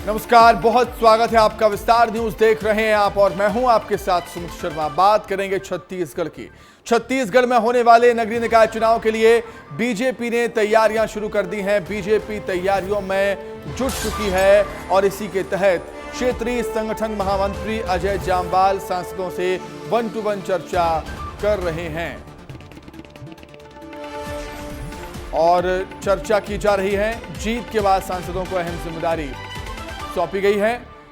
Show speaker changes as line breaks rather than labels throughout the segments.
नमस्कार, बहुत स्वागत है आपका। विस्तार न्यूज देख रहे हैं आप और मैं हूं आपके साथ सुमित शर्मा। बात करेंगे छत्तीसगढ़ की। छत्तीसगढ़ में होने वाले नगरीय निकाय चुनाव के लिए बीजेपी ने तैयारियां शुरू कर दी हैं। बीजेपी तैयारियों में जुट चुकी है और इसी के तहत क्षेत्रीय संगठन महामंत्री अजय जाम्वाल सांसदों से 1-to-1 चर्चा कर रहे हैं और चर्चा की जा रही है। जीत के बाद सांसदों को अहम जिम्मेदारी सौंपी गई है।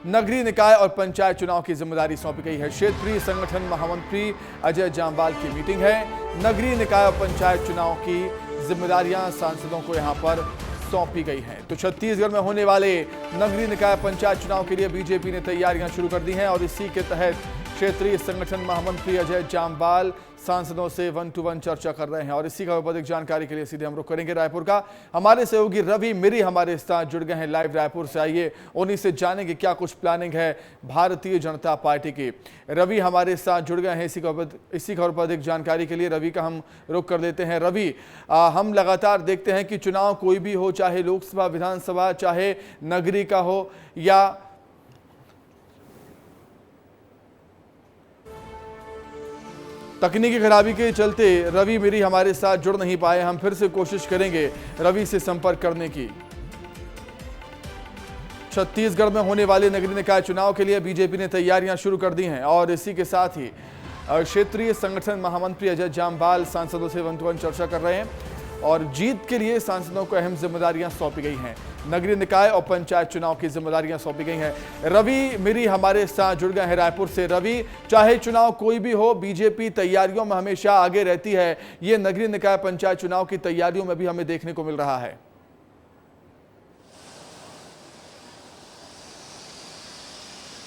नगरीय निकाय और पंचायत चुनाव की जिम्मेदारी सौंपी गई है। क्षेत्रीय संगठन महामंत्री अजय जाम्वाल की मीटिंग है। नगरीय निकाय और पंचायत चुनाव की जिम्मेदारियां सांसदों को यहां पर सौंपी गई हैं। तो छत्तीसगढ़ में होने वाले नगरीय निकाय पंचायत चुनाव के लिए बीजेपी ने तैयारियां शुरू कर दी हैं और इसी के तहत क्षेत्रीय संगठन महामंत्री अजय जाम्वाल सांसदों से 1-to-1 चर्चा कर रहे हैं। और इसी का अधिक जानकारी के लिए सीधे हम रुख करेंगे रायपुर का। हमारे सहयोगी रवि मिरी हमारे साथ जुड़ गए हैं लाइव रायपुर से। आइए उन्हीं से जानेंगे क्या कुछ प्लानिंग है भारतीय जनता पार्टी की। रवि हमारे साथ जुड़ गए हैं इसी खबर पर अधिक जानकारी के लिए। रवि का हम रुख कर देते हैं। रवि, हम लगातार देखते हैं कि चुनाव कोई भी हो, चाहे लोकसभा, विधानसभा, चाहे नगरीय का हो या तकनीकी खराबी के चलते रवि मिरी हमारे साथ जुड़ नहीं पाए। हम फिर से कोशिश करेंगे रवि से संपर्क करने की। छत्तीसगढ़ में होने वाले नगरीय निकाय चुनाव के लिए बीजेपी ने तैयारियां शुरू कर दी हैं और इसी के साथ ही क्षेत्रीय संगठन महामंत्री अजय जाम्वाल सांसदों से 1-to-1 चर्चा कर रहे हैं और जीत के लिए सांसदों को अहम जिम्मेदारियां सौंपी गई हैं। नगरीय निकाय और पंचायत चुनाव की जिम्मेदारियां सौंपी गई हैं। रवि मिरी हमारे साथ जुड़ गए हैं रायपुर से। रवि, चाहे चुनाव कोई भी हो, बीजेपी तैयारियों में हमेशा आगे रहती है। ये नगरीय निकाय पंचायत चुनाव की तैयारियों में भी हमें देखने को मिल रहा है।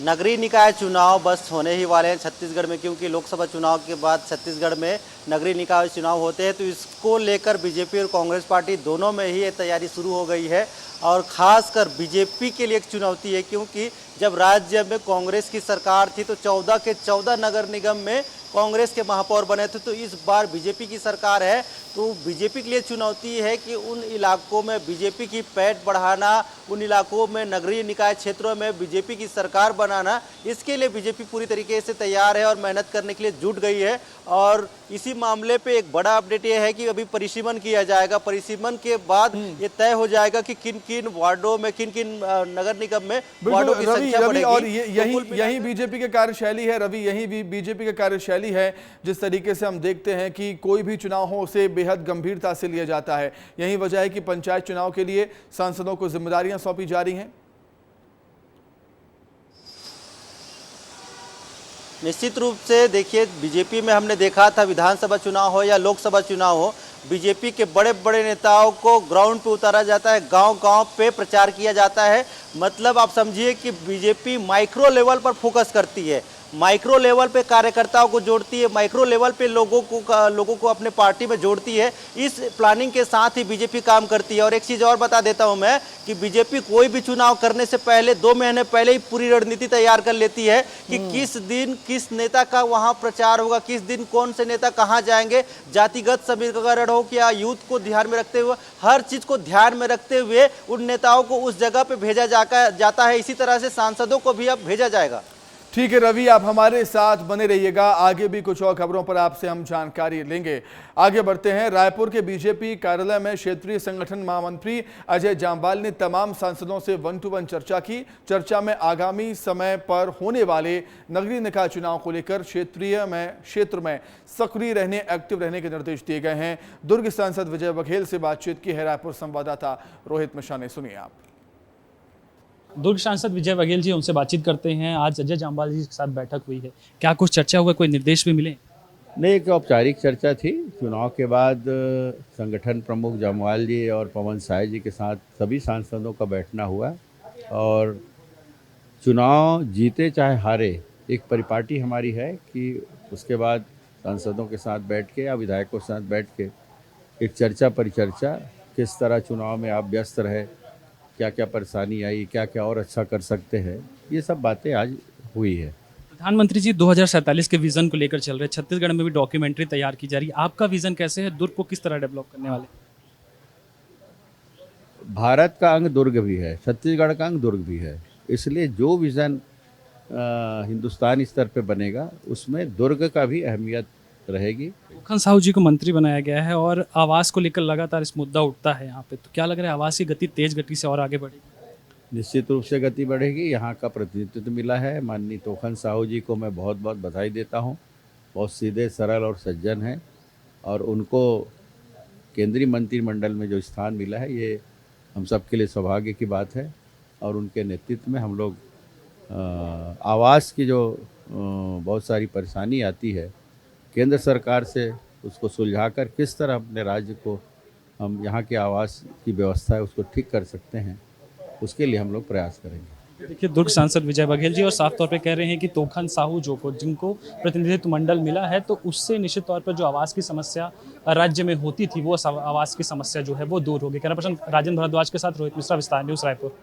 नगरीय निकाय चुनाव बस होने ही वाले हैं छत्तीसगढ़ में, क्योंकि लोकसभा चुनाव के बाद छत्तीसगढ़ में नगरीय निकाय चुनाव होते हैं। तो इसको लेकर बीजेपी और कांग्रेस पार्टी दोनों में ही ये तैयारी शुरू हो गई है और ख़ासकर बीजेपी के लिए एक चुनौती है, क्योंकि जब राज्य में कांग्रेस की सरकार थी तो 14 के 14 नगर निगम में कांग्रेस के महापौर बने थे। तो इस बार बीजेपी की सरकार है तो बीजेपी के लिए चुनौती है कि उन इलाकों में बीजेपी की पैठ बढ़ाना, उन इलाकों में नगरीय निकाय क्षेत्रों में बीजेपी की सरकार बनाना। इसके लिए बीजेपी पूरी तरीके से तैयार है और मेहनत करने के लिए जुट गई है। और इसी मामले पे एक बड़ा अपडेट ये है कि अभी परिसीमन किया जाएगा। परिसीमन के बाद ये तय हो जाएगा कि किन किन वार्डों में, किन किन नगर निगम में वार्डों की संख्या बढ़ेगी।
और यही बीजेपी की कार्यशैली है रवि, यही बीजेपी की कार्यशैली है। जिस तरीके से हम देखते हैं कि कोई भी चुनाव हो उसे बेहद गंभीरता से लिया जाता है। यही वजह है कि पंचायत चुनाव के लिए सांसदों को जिम्मेदारियां सौंपी जा रही हैं।
निश्चित रूप से देखिए, बीजेपी में हमने देखा था विधानसभा चुनाव हो या लोकसभा चुनाव हो, बीजेपी के बड़े बड़े नेताओं को ग्राउंड पे उतारा जाता है, गांव-गांव पे प्रचार किया जाता है। मतलब आप समझिए कि बीजेपी माइक्रो लेवल पर फोकस करती है, माइक्रो लेवल पे कार्यकर्ताओं को जोड़ती है, माइक्रो लेवल पे लोगों को अपने पार्टी में जोड़ती है। इस प्लानिंग के साथ ही बीजेपी काम करती है। और एक चीज़ और बता देता हूं मैं कि बीजेपी कोई भी चुनाव करने से पहले 2 महीने पहले ही पूरी रणनीति तैयार कर लेती है कि किस दिन किस नेता का वहां प्रचार होगा, किस दिन कौन से नेता कहां जाएंगे। जातिगत समीकरण हो या यूथ को ध्यान में रखते हुए, हर चीज़ को ध्यान में रखते हुए उन नेताओं को उस जगह पर भेजा जाता है। इसी तरह से सांसदों को भी अब भेजा जाएगा।
ठीक है रवि, आप हमारे साथ बने रहिएगा। आगे भी कुछ और खबरों पर आपसे हम जानकारी लेंगे। आगे बढ़ते हैं। रायपुर के बीजेपी कार्यालय में क्षेत्रीय संगठन महामंत्री अजय जाम्वाल ने तमाम सांसदों से 1-to-1 चर्चा की। चर्चा में आगामी समय पर होने वाले नगरीय निकाय चुनाव को लेकर क्षेत्र में सक्रिय रहने, एक्टिव रहने के निर्देश दिए गए हैं। दुर्ग सांसद विजय बघेल से बातचीत की है रायपुर संवाददाता रोहित मिश्रा ने। सुनिए आप।
दुर्ग सांसद विजय बघेल जी, उनसे बातचीत करते हैं। आज अजय जाम्वाल जी के साथ बैठक हुई है, क्या कुछ चर्चा हुआ, कोई निर्देश भी मिले?
नहीं, एक औपचारिक चर्चा थी। चुनाव के बाद संगठन प्रमुख जाम्वाल जी और पवन साय जी के साथ सभी सांसदों का बैठना हुआ और चुनाव जीते चाहे हारे, एक परिपाटी हमारी है कि उसके बाद सांसदों के साथ बैठ के या विधायकों के साथ बैठ के एक चर्चा परिचर्चा, किस तरह चुनाव में आप व्यस्त रहे, क्या क्या परेशानी आई, क्या क्या और अच्छा कर सकते हैं, ये सब बातें आज हुई है।
प्रधानमंत्री जी 2047 के विजन को लेकर चल रहे, छत्तीसगढ़ में भी डॉक्यूमेंट्री तैयार की जा रही है। आपका विजन कैसे है? दुर्ग को किस तरह डेवलप करने वाले?
भारत का अंग दुर्ग भी है, छत्तीसगढ़ का अंग दुर्ग भी है। इसलिए जो विज़न हिंदुस्तानी स्तर पे बनेगा उसमें दुर्ग का भी अहमियत रहेगी।
तोखन साहू जी को मंत्री बनाया गया है और आवास को लेकर लगातार इस मुद्दा उठता है यहाँ पे, तो क्या लग रहा है आवास की गति तेज गति से और आगे बढ़ेगी?
निश्चित रूप से गति बढ़ेगी। यहाँ का प्रतिनिधित्व मिला है, माननीय तोखन साहू जी को मैं बहुत बहुत बधाई देता हूँ। बहुत सीधे सरल और सज्जन हैं और उनको केंद्रीय मंत्रिमंडल में जो स्थान मिला है ये हम सबके लिए सौभाग्य की बात है। और उनके नेतृत्व में हम लोग आवास की जो बहुत सारी परेशानी आती है केंद्र सरकार से उसको सुलझाकर किस तरह अपने राज्य को हम यहाँ के आवास की व्यवस्था है उसको ठीक कर सकते हैं, उसके लिए हम लोग प्रयास करेंगे।
देखिए, दुर्ग सांसद विजय बघेल जी और साफ तौर पे कह रहे हैं कि तोखन साहू जो को जिनको प्रतिनिधित्व मंडल मिला है तो उससे निश्चित तौर पर जो आवास की समस्या राज्य में होती थी वो आवास की समस्या जो है वो दूर होगी। कैमरा पर्सन राजेंद्र भारद्वाज के साथ रोहित मिश्रा, विस्तार न्यूज़, रायपुर।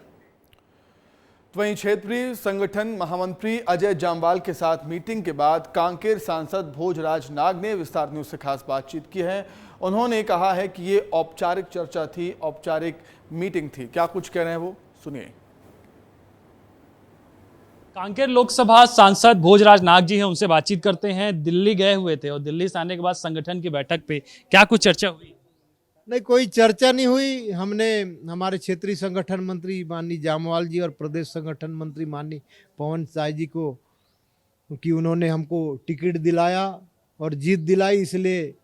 वहीं क्षेत्रीय संगठन महामंत्री अजय जामवाल के साथ मीटिंग के बाद कांकेर सांसद भोजराज नाग ने विस्तार न्यूज़ से खास बातचीत की है। उन्होंने कहा है कि ये औपचारिक चर्चा थी, औपचारिक मीटिंग थी। क्या कुछ कह रहे हैं वो सुनिए।
कांकेर लोकसभा सांसद भोजराज नाग जी हैं, उनसे बातचीत करते हैं। दिल्ली गए हुए थे और दिल्ली से आने के बाद संगठन की बैठक पे क्या कुछ चर्चा हुई?
नहीं, कोई चर्चा नहीं हुई। हमने हमारे क्षेत्रीय संगठन मंत्री माननीय जामवाल जी और प्रदेश संगठन मंत्री माननीय पवन साय जी को कि उन्होंने हमको टिकट दिलाया और जीत दिलाई, इसलिए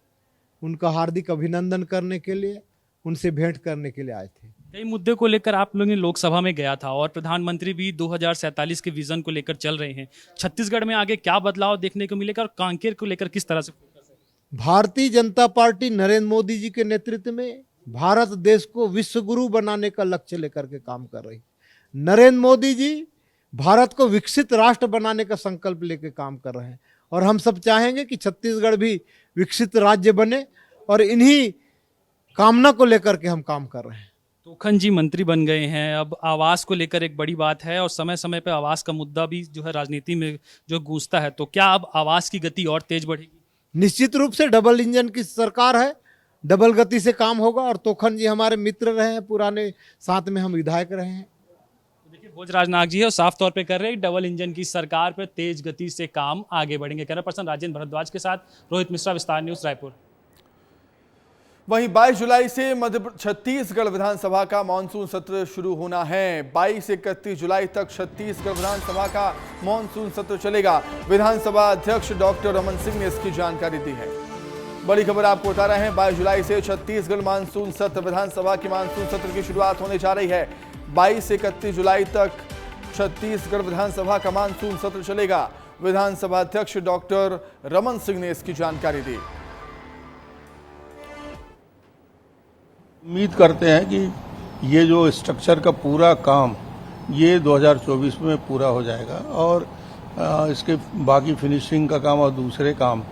उनका हार्दिक अभिनंदन करने के लिए, उनसे भेंट करने के लिए आए थे।
कई मुद्दे को लेकर आप लोगों ने लोकसभा में गया था और प्रधानमंत्री भी 2047 के विजन को लेकर चल रहे हैं। छत्तीसगढ़ में आगे क्या बदलाव देखने को मिलेगा और कांकेर को लेकर किस तरह से फोकस है?
भारतीय जनता पार्टी नरेंद्र मोदी जी के नेतृत्व में भारत देश को विश्व गुरु बनाने का लक्ष्य लेकर के काम कर रही। नरेंद्र मोदी जी भारत को विकसित राष्ट्र बनाने का संकल्प लेकर काम कर रहे हैं और हम सब चाहेंगे कि छत्तीसगढ़ भी विकसित राज्य बने और इन्हीं कामना को लेकर के हम काम कर रहे हैं।
तोखन जी मंत्री बन गए हैं, अब आवास को लेकर एक बड़ी बात है और समय समय पर आवास का मुद्दा भी जो है राजनीति में जो गूंजता है, तो क्या अब आवास की गति और तेज बढ़ेगी? निश्चित
रूप से डबल इंजन की सरकार है, डबल गति से काम होगा और तोखन जी हमारे मित्र रहे हैं पुराने, साथ में हम विधायक रहे हैं।
देखिए, भोजराज नाग जी है और साफ तौर पे कर रहे हैं डबल इंजन की सरकार पर तेज गति से काम आगे बढ़ेंगे। कैमरा पर्सन राजेंद्र भारद्वाज के साथ रोहित मिश्रा, विस्तार न्यूज़, रायपुर।
वहीं 22 जुलाई से छत्तीसगढ़ विधानसभा का मानसून सत्र शुरू होना है। 22 से 31 जुलाई तक छत्तीसगढ़ विधानसभा का मानसून सत्र चलेगा। विधानसभा अध्यक्ष डॉक्टर रमन सिंह ने इसकी जानकारी दी है। बड़ी खबर आपको बता रहे हैं, 22 जुलाई से छत्तीसगढ़ मानसून सत्र, विधानसभा के मानसून सत्र की शुरुआत होने जा रही है। 22 से 31 जुलाई तक छत्तीसगढ़ विधानसभा का मानसून सत्र चलेगा। विधानसभा अध्यक्ष डॉक्टर रमन सिंह ने इसकी जानकारी दी।
उम्मीद करते हैं कि ये जो स्ट्रक्चर का पूरा काम ये 2024 में पूरा हो जाएगा और इसके बाकी फिनिशिंग का काम और दूसरे काम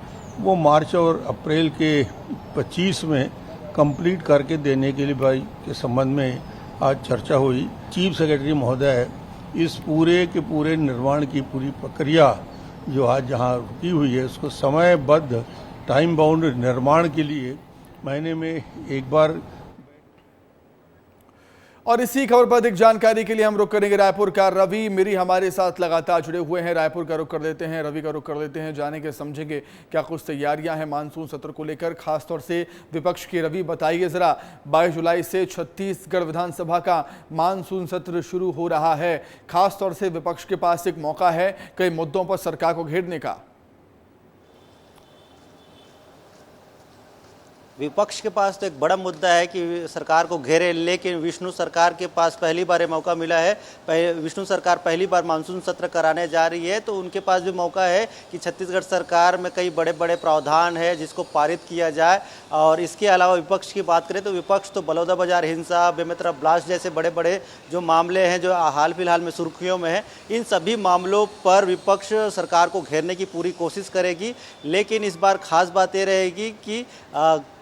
वो मार्च और अप्रैल के 25 में कंप्लीट करके देने के लिए भाई के संबंध में आज चर्चा हुई। चीफ सेक्रेटरी महोदय इस पूरे के पूरे निर्माण की पूरी प्रक्रिया जो आज जहाँ रुकी हुई है उसको समयबद्ध टाइम बाउंड निर्माण के लिए महीने में एक बार।
और इसी खबर पर अधिक जानकारी के लिए हम रुख करेंगे रायपुर का। रवि मेरी हमारे साथ लगातार जुड़े हुए हैं। रायपुर का रुख कर लेते हैं, रवि का रुख कर लेते हैं, जानेंगे समझेंगे क्या कुछ तैयारियां हैं मानसून सत्र को लेकर, खासतौर से विपक्ष की। रवि बताइए जरा, 22 जुलाई से छत्तीसगढ़ विधानसभा का मानसून सत्र शुरू हो रहा है, खासतौर से विपक्ष के पास एक मौका है कई मुद्दों पर सरकार को घेरने का।
विपक्ष के पास तो एक बड़ा मुद्दा है कि सरकार को घेरे, लेकिन विष्णु सरकार के पास पहली बार ये मौका मिला है। विष्णु सरकार पहली बार मानसून सत्र कराने जा रही है, तो उनके पास भी मौका है कि छत्तीसगढ़ सरकार में कई बड़े बड़े प्रावधान है जिसको पारित किया जाए। और इसके अलावा विपक्ष की बात करें तो विपक्ष तो बलौदाबाजार हिंसा, बेमेतरा ब्लास्ट जैसे बड़े बड़े जो मामले हैं जो हाल फिलहाल में सुर्खियों में है, इन सभी मामलों पर विपक्ष सरकार को घेरने की पूरी कोशिश करेगी। लेकिन इस बार खास बात ये रहेगी कि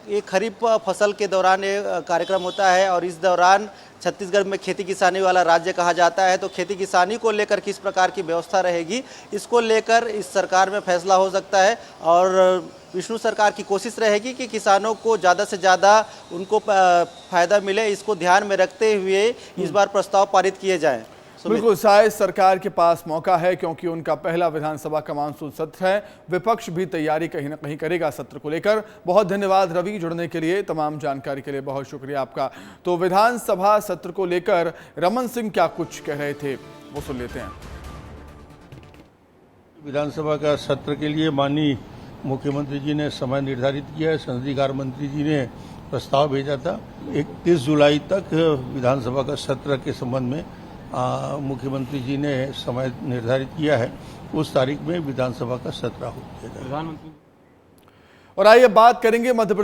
ये खरीफ फसल के दौरान ये कार्यक्रम होता है और इस दौरान छत्तीसगढ़ में खेती किसानी वाला राज्य कहा जाता है, तो खेती किसानी को लेकर किस प्रकार की व्यवस्था रहेगी इसको लेकर इस सरकार में फैसला हो सकता है। और विष्णु सरकार की कोशिश रहेगी कि किसानों को ज़्यादा से ज़्यादा उनको फ़ायदा मिले, इसको ध्यान में रखते हुए इस बार प्रस्ताव पारित किए जाएँ।
बिल्कुल, शायद सरकार के पास मौका है क्योंकि उनका पहला विधानसभा का मानसून सत्र है। विपक्ष भी तैयारी कहीं ना कहीं करेगा सत्र को लेकर। बहुत धन्यवाद रवि, जुड़ने के लिए, तमाम जानकारी के लिए बहुत शुक्रिया आपका। तो विधानसभा सत्र को लेकर रमन सिंह क्या कुछ कह रहे थे, वो सुन लेते हैं।
विधानसभा का सत्र के लिए माननीय मुख्यमंत्री जी ने समय निर्धारित किया है। संसदीय कार्य मंत्री जी ने प्रस्ताव भेजा था। 31 जुलाई तक विधानसभा का सत्र के संबंध में मुख्यमंत्री जी ने समय निर्धारित किया है। उस तारीख में विधानसभा का सत्र आहूत किया जाएगा।
और आइए बात करेंगे मध्य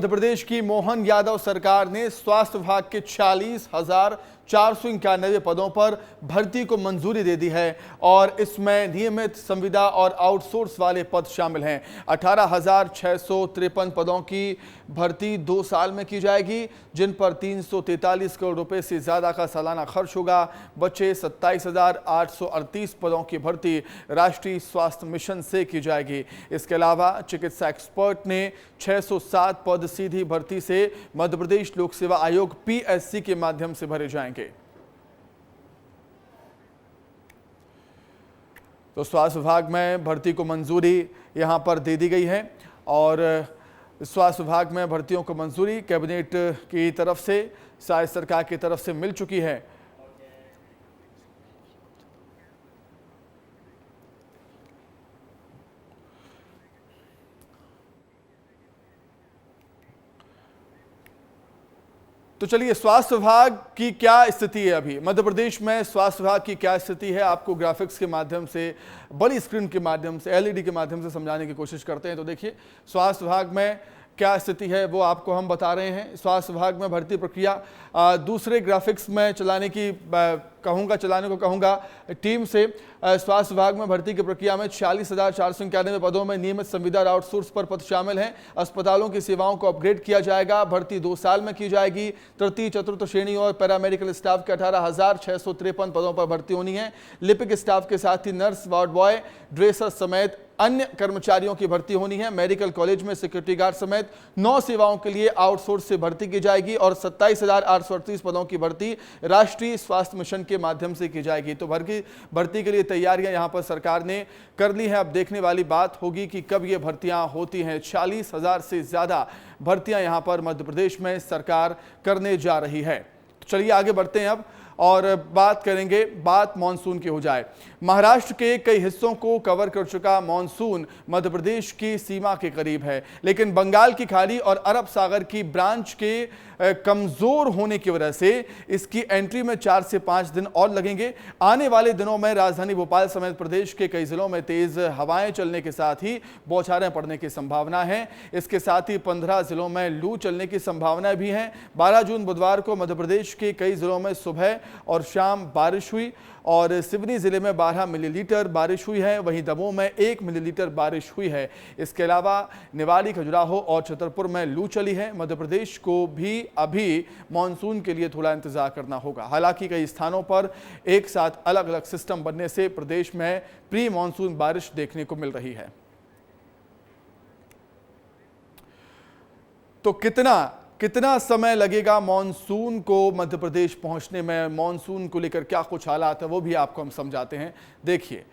प्रदेश की मोहन यादव सरकार ने स्वास्थ्य विभाग के 40,491 पदों पर भर्ती को मंजूरी दे दी है और इसमें नियमित, संविदा और आउटसोर्स वाले पद शामिल हैं। 18,653 पदों की भर्ती 2 साल में की जाएगी, जिन पर 343 करोड़ रुपए से ज्यादा का सालाना खर्च होगा। बचे 27,838 पदों की भर्ती राष्ट्रीय स्वास्थ्य मिशन से की जाएगी। इसके अलावा चिकित्सा एक्सपर्ट ने 607 पद सीधी भर्ती से मध्य प्रदेश लोक सेवा आयोग PSC के माध्यम से भरे जाएंगे। तो स्वास्थ्य विभाग में भर्ती को मंजूरी यहां पर दे दी गई है और स्वास्थ्य विभाग में भर्तियों को मंजूरी कैबिनेट की तरफ से, राज्य सरकार की तरफ से मिल चुकी है। तो चलिए, स्वास्थ्य विभाग की क्या स्थिति है अभी मध्य प्रदेश में, स्वास्थ्य विभाग की क्या स्थिति है, आपको ग्राफिक्स के माध्यम से, बड़ी स्क्रीन के माध्यम से, LED के माध्यम से समझाने की कोशिश करते हैं। तो देखिए, स्वास्थ्य विभाग में क्या स्थिति है वो आपको हम बता रहे हैं। स्वास्थ्य विभाग में भर्ती प्रक्रिया दूसरे ग्राफिक्स में चलाने को कहूँगा टीम से। स्वास्थ्य विभाग में भर्ती की प्रक्रिया में 46,491 पदों में नियमित, संविदा और आउटसोर्स पर पद शामिल हैं। अस्पतालों की सेवाओं को अपग्रेड किया जाएगा। भर्ती 2 साल में की जाएगी। तृतीय चतुर्थ श्रेणी और पैरामेडिकल स्टाफ के 18,653 पदों पर भर्ती होनी है। लिपिक स्टाफ के साथ ही नर्स, वार्ड बॉय, ड्रेसर समेत अन्य कर्मचारियों की भर्ती होनी है। मेडिकल कॉलेज में सिक्योरिटी गार्ड समेत 9 सेवाओं के लिए आउटसोर्स से भर्ती की जाएगी और 27,838 पदों की भर्ती राष्ट्रीय स्वास्थ्य मिशन के माध्यम से की जाएगी। तो भर्ती के लिए तैयारियां यहां पर सरकार ने कर ली है। अब देखने वाली बात होगी कि कब ये भर्तियां होती हैं। 40,000 से ज्यादा भर्तियां यहां पर मध्य प्रदेश में सरकार करने जा रही है। तो चलिए आगे बढ़ते हैं अब और बात करेंगे, बात मानसून की हो जाए। महाराष्ट्र के कई हिस्सों को कवर कर चुका मानसून मध्य प्रदेश की सीमा के करीब है, लेकिन बंगाल की खाड़ी और अरब सागर की ब्रांच के कमजोर होने की वजह से इसकी एंट्री में 4 से 5 दिन और लगेंगे। आने वाले दिनों में राजधानी भोपाल समेत प्रदेश के कई जिलों में तेज हवाएं चलने के साथ ही बौछारें पड़ने की संभावना है। इसके साथ ही 15 जिलों में लू चलने की संभावना भी है। 12 जून बुधवार को मध्य प्रदेश के कई जिलों में सुबह और शाम बारिश हुई और सिवनी जिले में 12 मिलीलीटर बारिश हुई है, वहीं दमोह में 1 मिलीलीटर बारिश हुई है। इसके अलावा निवाड़ी, खजुराहो और छतरपुर में लू चली है। मध्य प्रदेश को भी अभी मानसून के लिए थोड़ा इंतजार करना होगा। हालांकि कई स्थानों पर एक साथ अलग अलग सिस्टम बनने से प्रदेश में प्री मानसून बारिश देखने को मिल रही है। तो कितना समय लगेगा मानसून को मध्य प्रदेश पहुंचने में, मानसून को लेकर क्या कुछ हालात है वो भी आपको हम समझाते हैं। देखिए,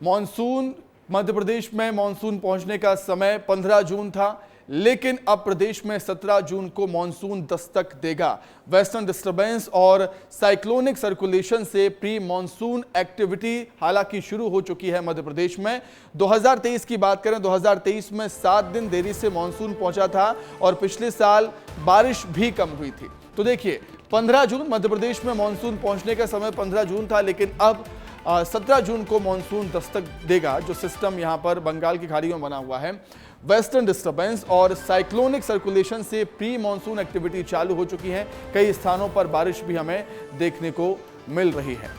मानसून मध्य प्रदेश में मानसून पहुंचने का समय 15 जून था, लेकिन अब प्रदेश में 17 जून को मानसून दस्तक देगा। वेस्टर्न डिस्टर्बेंस और साइक्लोनिक सर्कुलेशन से प्री मानसून एक्टिविटी हालांकि शुरू हो चुकी है मध्य प्रदेश में। 2023 की बात करें, 2023 में 7 दिन देरी से मानसून पहुंचा था और पिछले साल बारिश भी कम हुई थी। तो देखिए, 15 जून मध्य प्रदेश में मानसून पहुंचने का समय 15 जून था, लेकिन अब 17 जून को मानसून दस्तक देगा। जो सिस्टम यहां पर बंगाल की खाड़ी में बना हुआ है, वेस्टर्न डिस्टर्बेंस और साइक्लोनिक सर्कुलेशन से प्री मानसून एक्टिविटी चालू हो चुकी है। कई स्थानों पर बारिश भी हमें देखने को मिल रही है।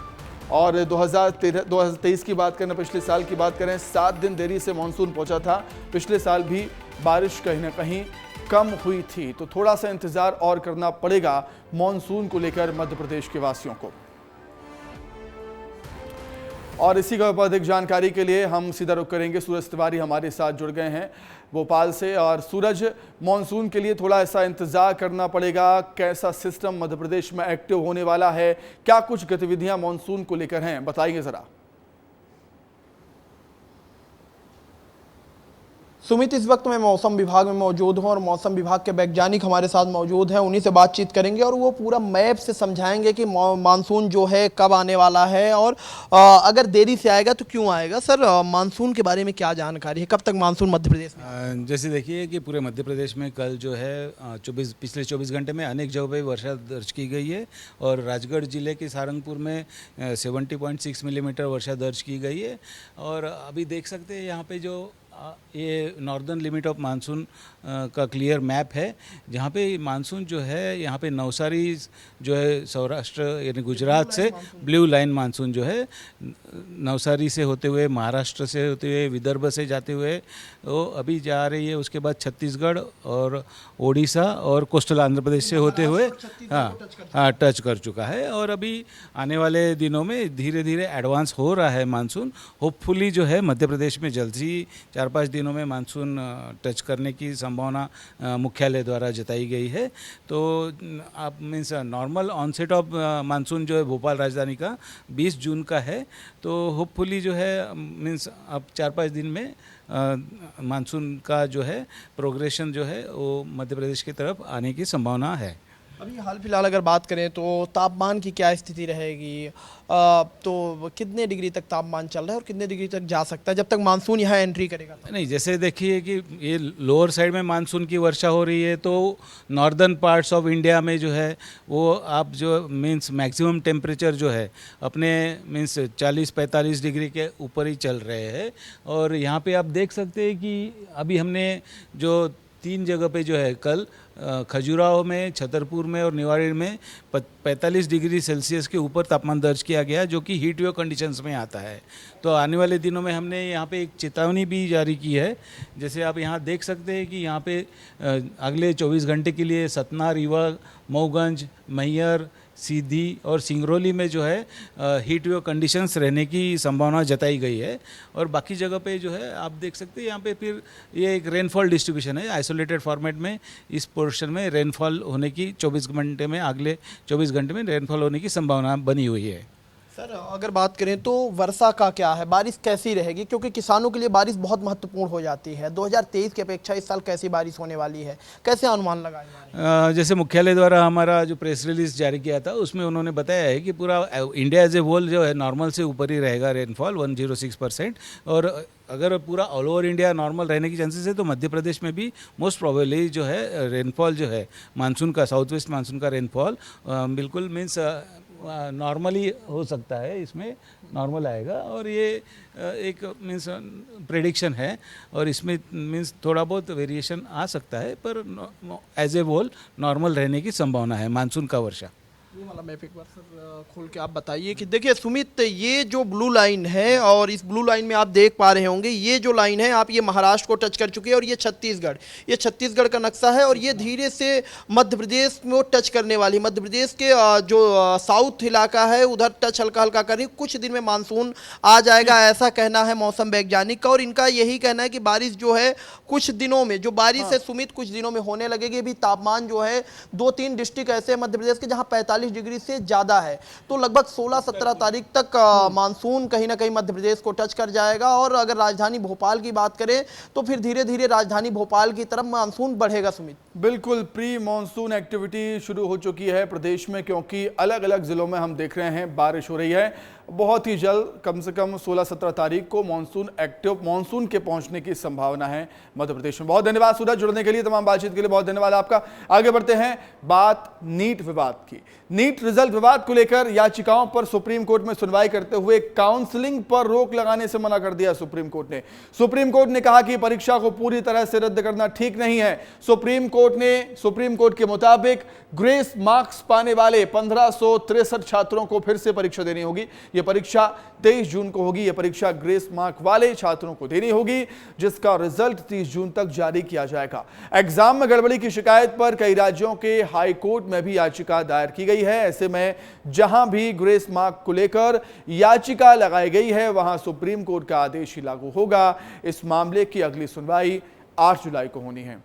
और 2023 की बात करें, पिछले साल की बात करें, 7 दिन देरी से मानसून पहुंचा था। पिछले साल भी बारिश कहीं ना कहीं कम हुई थी। तो थोड़ा सा इंतजार और करना पड़ेगा मानसून को लेकर मध्य प्रदेश के वासियों को। और इसी के ऊपर अधिक जानकारी के लिए हम सीधा रुख करेंगे। सूरज तिवारी हमारे साथ जुड़ गए हैं भोपाल से। और सूरज, मॉनसून के लिए थोड़ा ऐसा इंतजार करना पड़ेगा, कैसा सिस्टम मध्य प्रदेश में एक्टिव होने वाला है, क्या कुछ गतिविधियां मॉनसून को लेकर हैं, बताइए जरा।
सुमित, इस वक्त मैं मौसम विभाग में मौजूद हूं और मौसम विभाग के वैज्ञानिक हमारे साथ मौजूद हैं। उन्हीं से बातचीत करेंगे और वो पूरा मैप से समझाएंगे कि मानसून जो है कब आने वाला है और अगर देरी से आएगा तो क्यों आएगा। सर, मानसून के बारे में क्या जानकारी है, कब तक मानसून मध्य प्रदेश में?
जैसे देखिए कि पूरे मध्य प्रदेश में कल जो है पिछले 24 घंटे में अनेक जगहों पर वर्षा दर्ज की गई है और राजगढ़ जिले के सारंगपुर में 70.6 मिलीमीटर वर्षा दर्ज की गई है। और अभी देख सकते हैं यहाँ पे जो ये नॉर्दर्न लिमिट ऑफ मानसून का क्लियर मैप है, जहाँ पे मानसून जो है यहाँ पे नवसारी जो है सौराष्ट्र यानी गुजरात से ब्लू लाइन मानसून जो है नवसारी से होते हुए महाराष्ट्र से होते हुए विदर्भ से जाते हुए वो अभी जा रही है। उसके बाद छत्तीसगढ़ और ओडिशा और कोस्टल आंध्र प्रदेश से होते हुए हाँ टच कर चुका है। और अभी आने वाले दिनों में धीरे धीरे एडवांस हो रहा है मानसून। होपफुली जो है मध्य प्रदेश में जल्द ही 4-5 दिनों में मानसून टच करने की संभावना मुख्यालय द्वारा जताई गई है। तो आप means normal onset of monsoon जो है भोपाल राजधानी का 20 जून का है। तो होपफुली जो है मीन्स अब 4-5 दिन में मानसून का जो है प्रोग्रेशन जो है वो मध्य प्रदेश की तरफ आने की संभावना है।
अभी हाल फिलहाल अगर बात करें तो तापमान की क्या स्थिति रहेगी, तो कितने डिग्री तक तापमान चल रहा है और कितने डिग्री तक जा सकता है जब तक मानसून यहाँ एंट्री करेगा?
नहीं, जैसे देखिए कि ये लोअर साइड में मानसून की वर्षा हो रही है तो नॉर्दर्न पार्ट्स ऑफ इंडिया में जो है वो आप जो मीन्स मैक्सिमम टेम्परेचर जो है अपने मीन्स 40-45 डिग्री के ऊपर ही चल रहे हैं। और यहाँ पे आप देख सकते हैं कि अभी हमने जो 3 जगह पे जो है कल खजुराहो में, छतरपुर में और निवाड़ी में 45 डिग्री सेल्सियस के ऊपर तापमान दर्ज किया गया, जो कि हीट वेव कंडीशंस में आता है। तो आने वाले दिनों में हमने यहाँ पे एक चेतावनी भी जारी की है। जैसे आप यहाँ देख सकते हैं कि यहाँ पे अगले 24 घंटे के लिए सतना, रीवा, मऊगंज, मैहर, सीधी और सिंगरौली में जो है हीट वेव कंडीशंस रहने की संभावना जताई गई है। और बाकी जगह पे जो है आप देख सकते हैं यहाँ पे फिर ये एक रेनफॉल डिस्ट्रीब्यूशन है आइसोलेटेड फॉर्मेट में। इस पोर्शन में रेनफॉल होने की 24 घंटे में अगले 24 घंटे में रेनफॉल होने की संभावना बनी हुई है।
सर, अगर बात करें तो वर्षा का क्या है, बारिश कैसी रहेगी, क्योंकि किसानों के लिए बारिश बहुत महत्वपूर्ण हो जाती है। 2023 की अपेक्षा इस साल कैसी बारिश होने वाली है, कैसे अनुमान लगाएंगे?
जैसे मुख्यालय द्वारा हमारा जो प्रेस रिलीज जारी किया था उसमें उन्होंने बताया है कि पूरा इंडिया एज ए होल जो है नॉर्मल से ऊपर ही रहेगा रेनफॉल 106%। और अगर पूरा ऑल ओवर इंडिया नॉर्मल रहने की चांसेस है तो मध्य प्रदेश में भी मोस्ट प्रोबेबली जो है रेनफॉल जो है मानसून का, साउथ वेस्ट मानसून का रेनफॉल बिल्कुल मीन्स नॉर्मली हो सकता है, इसमें नॉर्मल आएगा। और ये एक मीन्स प्रेडिक्शन है और इसमें मीन्स थोड़ा बहुत वेरिएशन आ सकता है, पर एज ए होल नॉर्मल रहने की संभावना है मानसून का वर्षा।
ये वाला मैप एक बार सर खोल के आप बताइए कि देखिए सुमित, ये जो ब्लू लाइन है और इस ब्लू लाइन में आप देख पा रहे होंगे ये जो लाइन है आप ये महाराष्ट्र को टच कर चुके हैं और ये छत्तीसगढ़ का नक्शा है और ये धीरे से मध्य प्रदेश में टच करने वाली, मध्य प्रदेश के जो साउथ इलाका है उधर टच हल्का हल्का कर रही। कुछ दिन में मानसून आ जाएगा ऐसा कहना है मौसम वैज्ञानिक का और इनका यही कहना है कि बारिश जो है कुछ दिनों में जो बारिश है सुमित कुछ दिनों में होने लगेगी। अभी तापमान जो है 2-3 डिस्ट्रिक्ट ऐसे मध्य प्रदेश के जहां 45 डिग्री से ज्यादा है, तो लगभग 16-17 तारीख तक मानसून कहीं ना कहीं मध्य प्रदेश को टच कर जाएगा। और अगर राजधानी भोपाल की बात करें तो फिर धीरे धीरे राजधानी भोपाल की तरफ मानसून बढ़ेगा। सुमित,
बिल्कुल प्री मॉनसून एक्टिविटी शुरू हो चुकी है प्रदेश में, क्योंकि अलग अलग जिलों में हम देख रहे हैं बारिश हो रही है। बहुत ही जल्द कम से कम 16-17 तारीख को मॉनसून के पहुंचने की संभावना है मध्य प्रदेश में। बहुत धन्यवाद सूरज, जुड़ने के लिए, तमाम बातचीत के लिए बहुत धन्यवाद आपका। आगे बढ़ते हैं, बात नीट विवाद की। नीट रिजल्ट विवाद को लेकर याचिकाओं पर सुप्रीम कोर्ट में सुनवाई करते हुए काउंसलिंग पर रोक लगाने से मना कर दिया सुप्रीम कोर्ट ने। सुप्रीम कोर्ट ने कहा कि परीक्षा को पूरी तरह से रद्द करना ठीक नहीं है। सुप्रीम कोर्ट के मुताबिक ग्रेस मार्क्स पाने वाले 1563 छात्रों को फिर से परीक्षा देनी होगी। यह परीक्षा 23 जून को होगी। यह परीक्षा ग्रेस मार्क वाले छात्रों को देनी होगी, जिसका रिजल्ट 30 जून तक जारी किया जाएगा। एग्जाम में गड़बड़ी की शिकायत पर कई राज्यों के हाई कोर्ट में भी याचिका दायर की गई है। ऐसे में जहां भी ग्रेस मार्क को लेकर याचिका लगाई गई है, वहां सुप्रीम कोर्ट का आदेश ही लागू होगा। इस मामले की अगली सुनवाई 8 जुलाई को होनी है।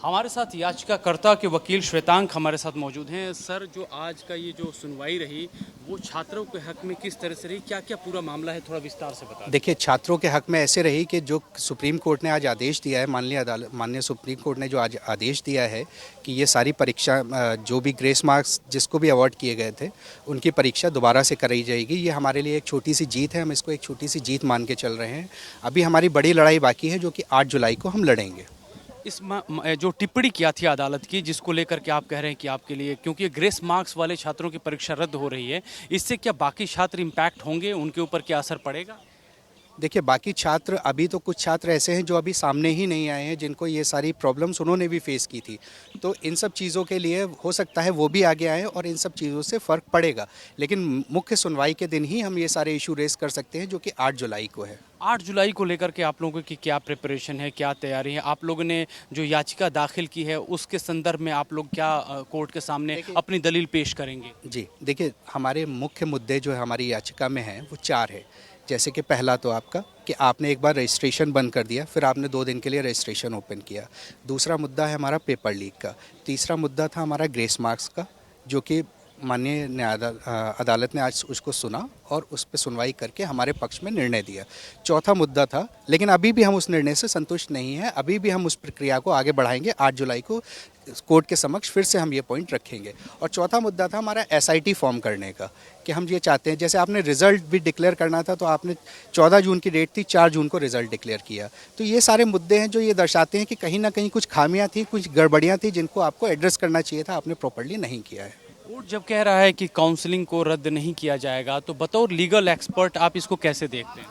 हमारे साथ याचिकाकर्ता के वकील श्वेतांक हमारे साथ मौजूद हैं। सर, जो आज का ये जो सुनवाई रही वो छात्रों के हक में किस तरह से रही, क्या क्या पूरा मामला है, थोड़ा विस्तार से बताएं।
देखिए, छात्रों के हक में ऐसे रही कि जो सुप्रीम कोर्ट ने आज आदेश दिया है, माननीय सुप्रीम कोर्ट ने जो आज आदेश दिया है कि ये सारी परीक्षा जो भी ग्रेस मार्क्स जिसको भी अवार्ड किए गए थे उनकी परीक्षा दोबारा से कराई जाएगी, ये हमारे लिए एक छोटी सी जीत है। हम इसको एक छोटी सी जीत मान के चल रहे हैं। अभी हमारी बड़ी लड़ाई बाकी है, जो कि 8 जुलाई को हम लड़ेंगे।
इस जो टिप्पणी किया थी अदालत की, जिसको लेकर के आप कह रहे हैं कि आपके लिए, क्योंकि ग्रेस मार्क्स वाले छात्रों की परीक्षा रद्द हो रही है, इससे क्या बाकी छात्र इम्पैक्ट होंगे, उनके ऊपर क्या असर पड़ेगा?
देखिए, बाकी छात्र, अभी तो कुछ छात्र ऐसे हैं जो अभी सामने ही नहीं आए हैं, जिनको ये सारी प्रॉब्लम्स उन्होंने भी फेस की थी। तो इन सब चीज़ों के लिए हो सकता है वो भी आगे आए और इन सब चीज़ों से फ़र्क पड़ेगा। लेकिन मुख्य सुनवाई के दिन ही हम ये सारे इशू रेस कर सकते हैं, जो कि 8 जुलाई को है।
8 जुलाई को लेकर के आप लोगों की क्या प्रिपरेशन है, क्या तैयारी है? आप लोगों ने जो याचिका दाखिल की है उसके संदर्भ में आप लोग क्या कोर्ट के सामने अपनी दलील पेश करेंगे?
जी, देखिए, हमारे मुख्य मुद्दे जो हमारी याचिका में हैं वो 4 है। जैसे कि पहला तो आपका कि आपने एक बार रजिस्ट्रेशन बंद कर दिया, फिर आपने 2 दिन के लिए रजिस्ट्रेशन ओपन किया। दूसरा मुद्दा है हमारा पेपर लीक का। तीसरा मुद्दा था हमारा ग्रेस मार्क्स का, जो कि माननीय अदालत ने आज उसको सुना और उस पर सुनवाई करके हमारे पक्ष में निर्णय दिया। चौथा मुद्दा था, लेकिन अभी भी हम उस निर्णय से संतुष्ट नहीं हैं। अभी भी हम उस प्रक्रिया को आगे बढ़ाएंगे। 8 जुलाई को कोर्ट के समक्ष फिर से हम ये पॉइंट रखेंगे। और चौथा मुद्दा था हमारा SIT फॉर्म करने का, कि हम ये चाहते हैं, जैसे आपने रिज़ल्ट भी डिक्लेयर करना था, तो आपने 14 जून की डेट थी, 4 जून को रिज़ल्ट डिक्लेयर किया। तो ये सारे मुद्दे हैं जो ये दर्शाते हैं कि कहीं ना कहीं कुछ खामियां थी, कुछ गड़बड़ियां थी, जिनको आपको एड्रेस करना चाहिए था, आपने प्रॉपर्ली नहीं किया है।
कोर्ट जब कह रहा है कि काउंसलिंग को रद्द नहीं किया जाएगा, तो बतौर लीगल एक्सपर्ट आप इसको कैसे देखते हैं?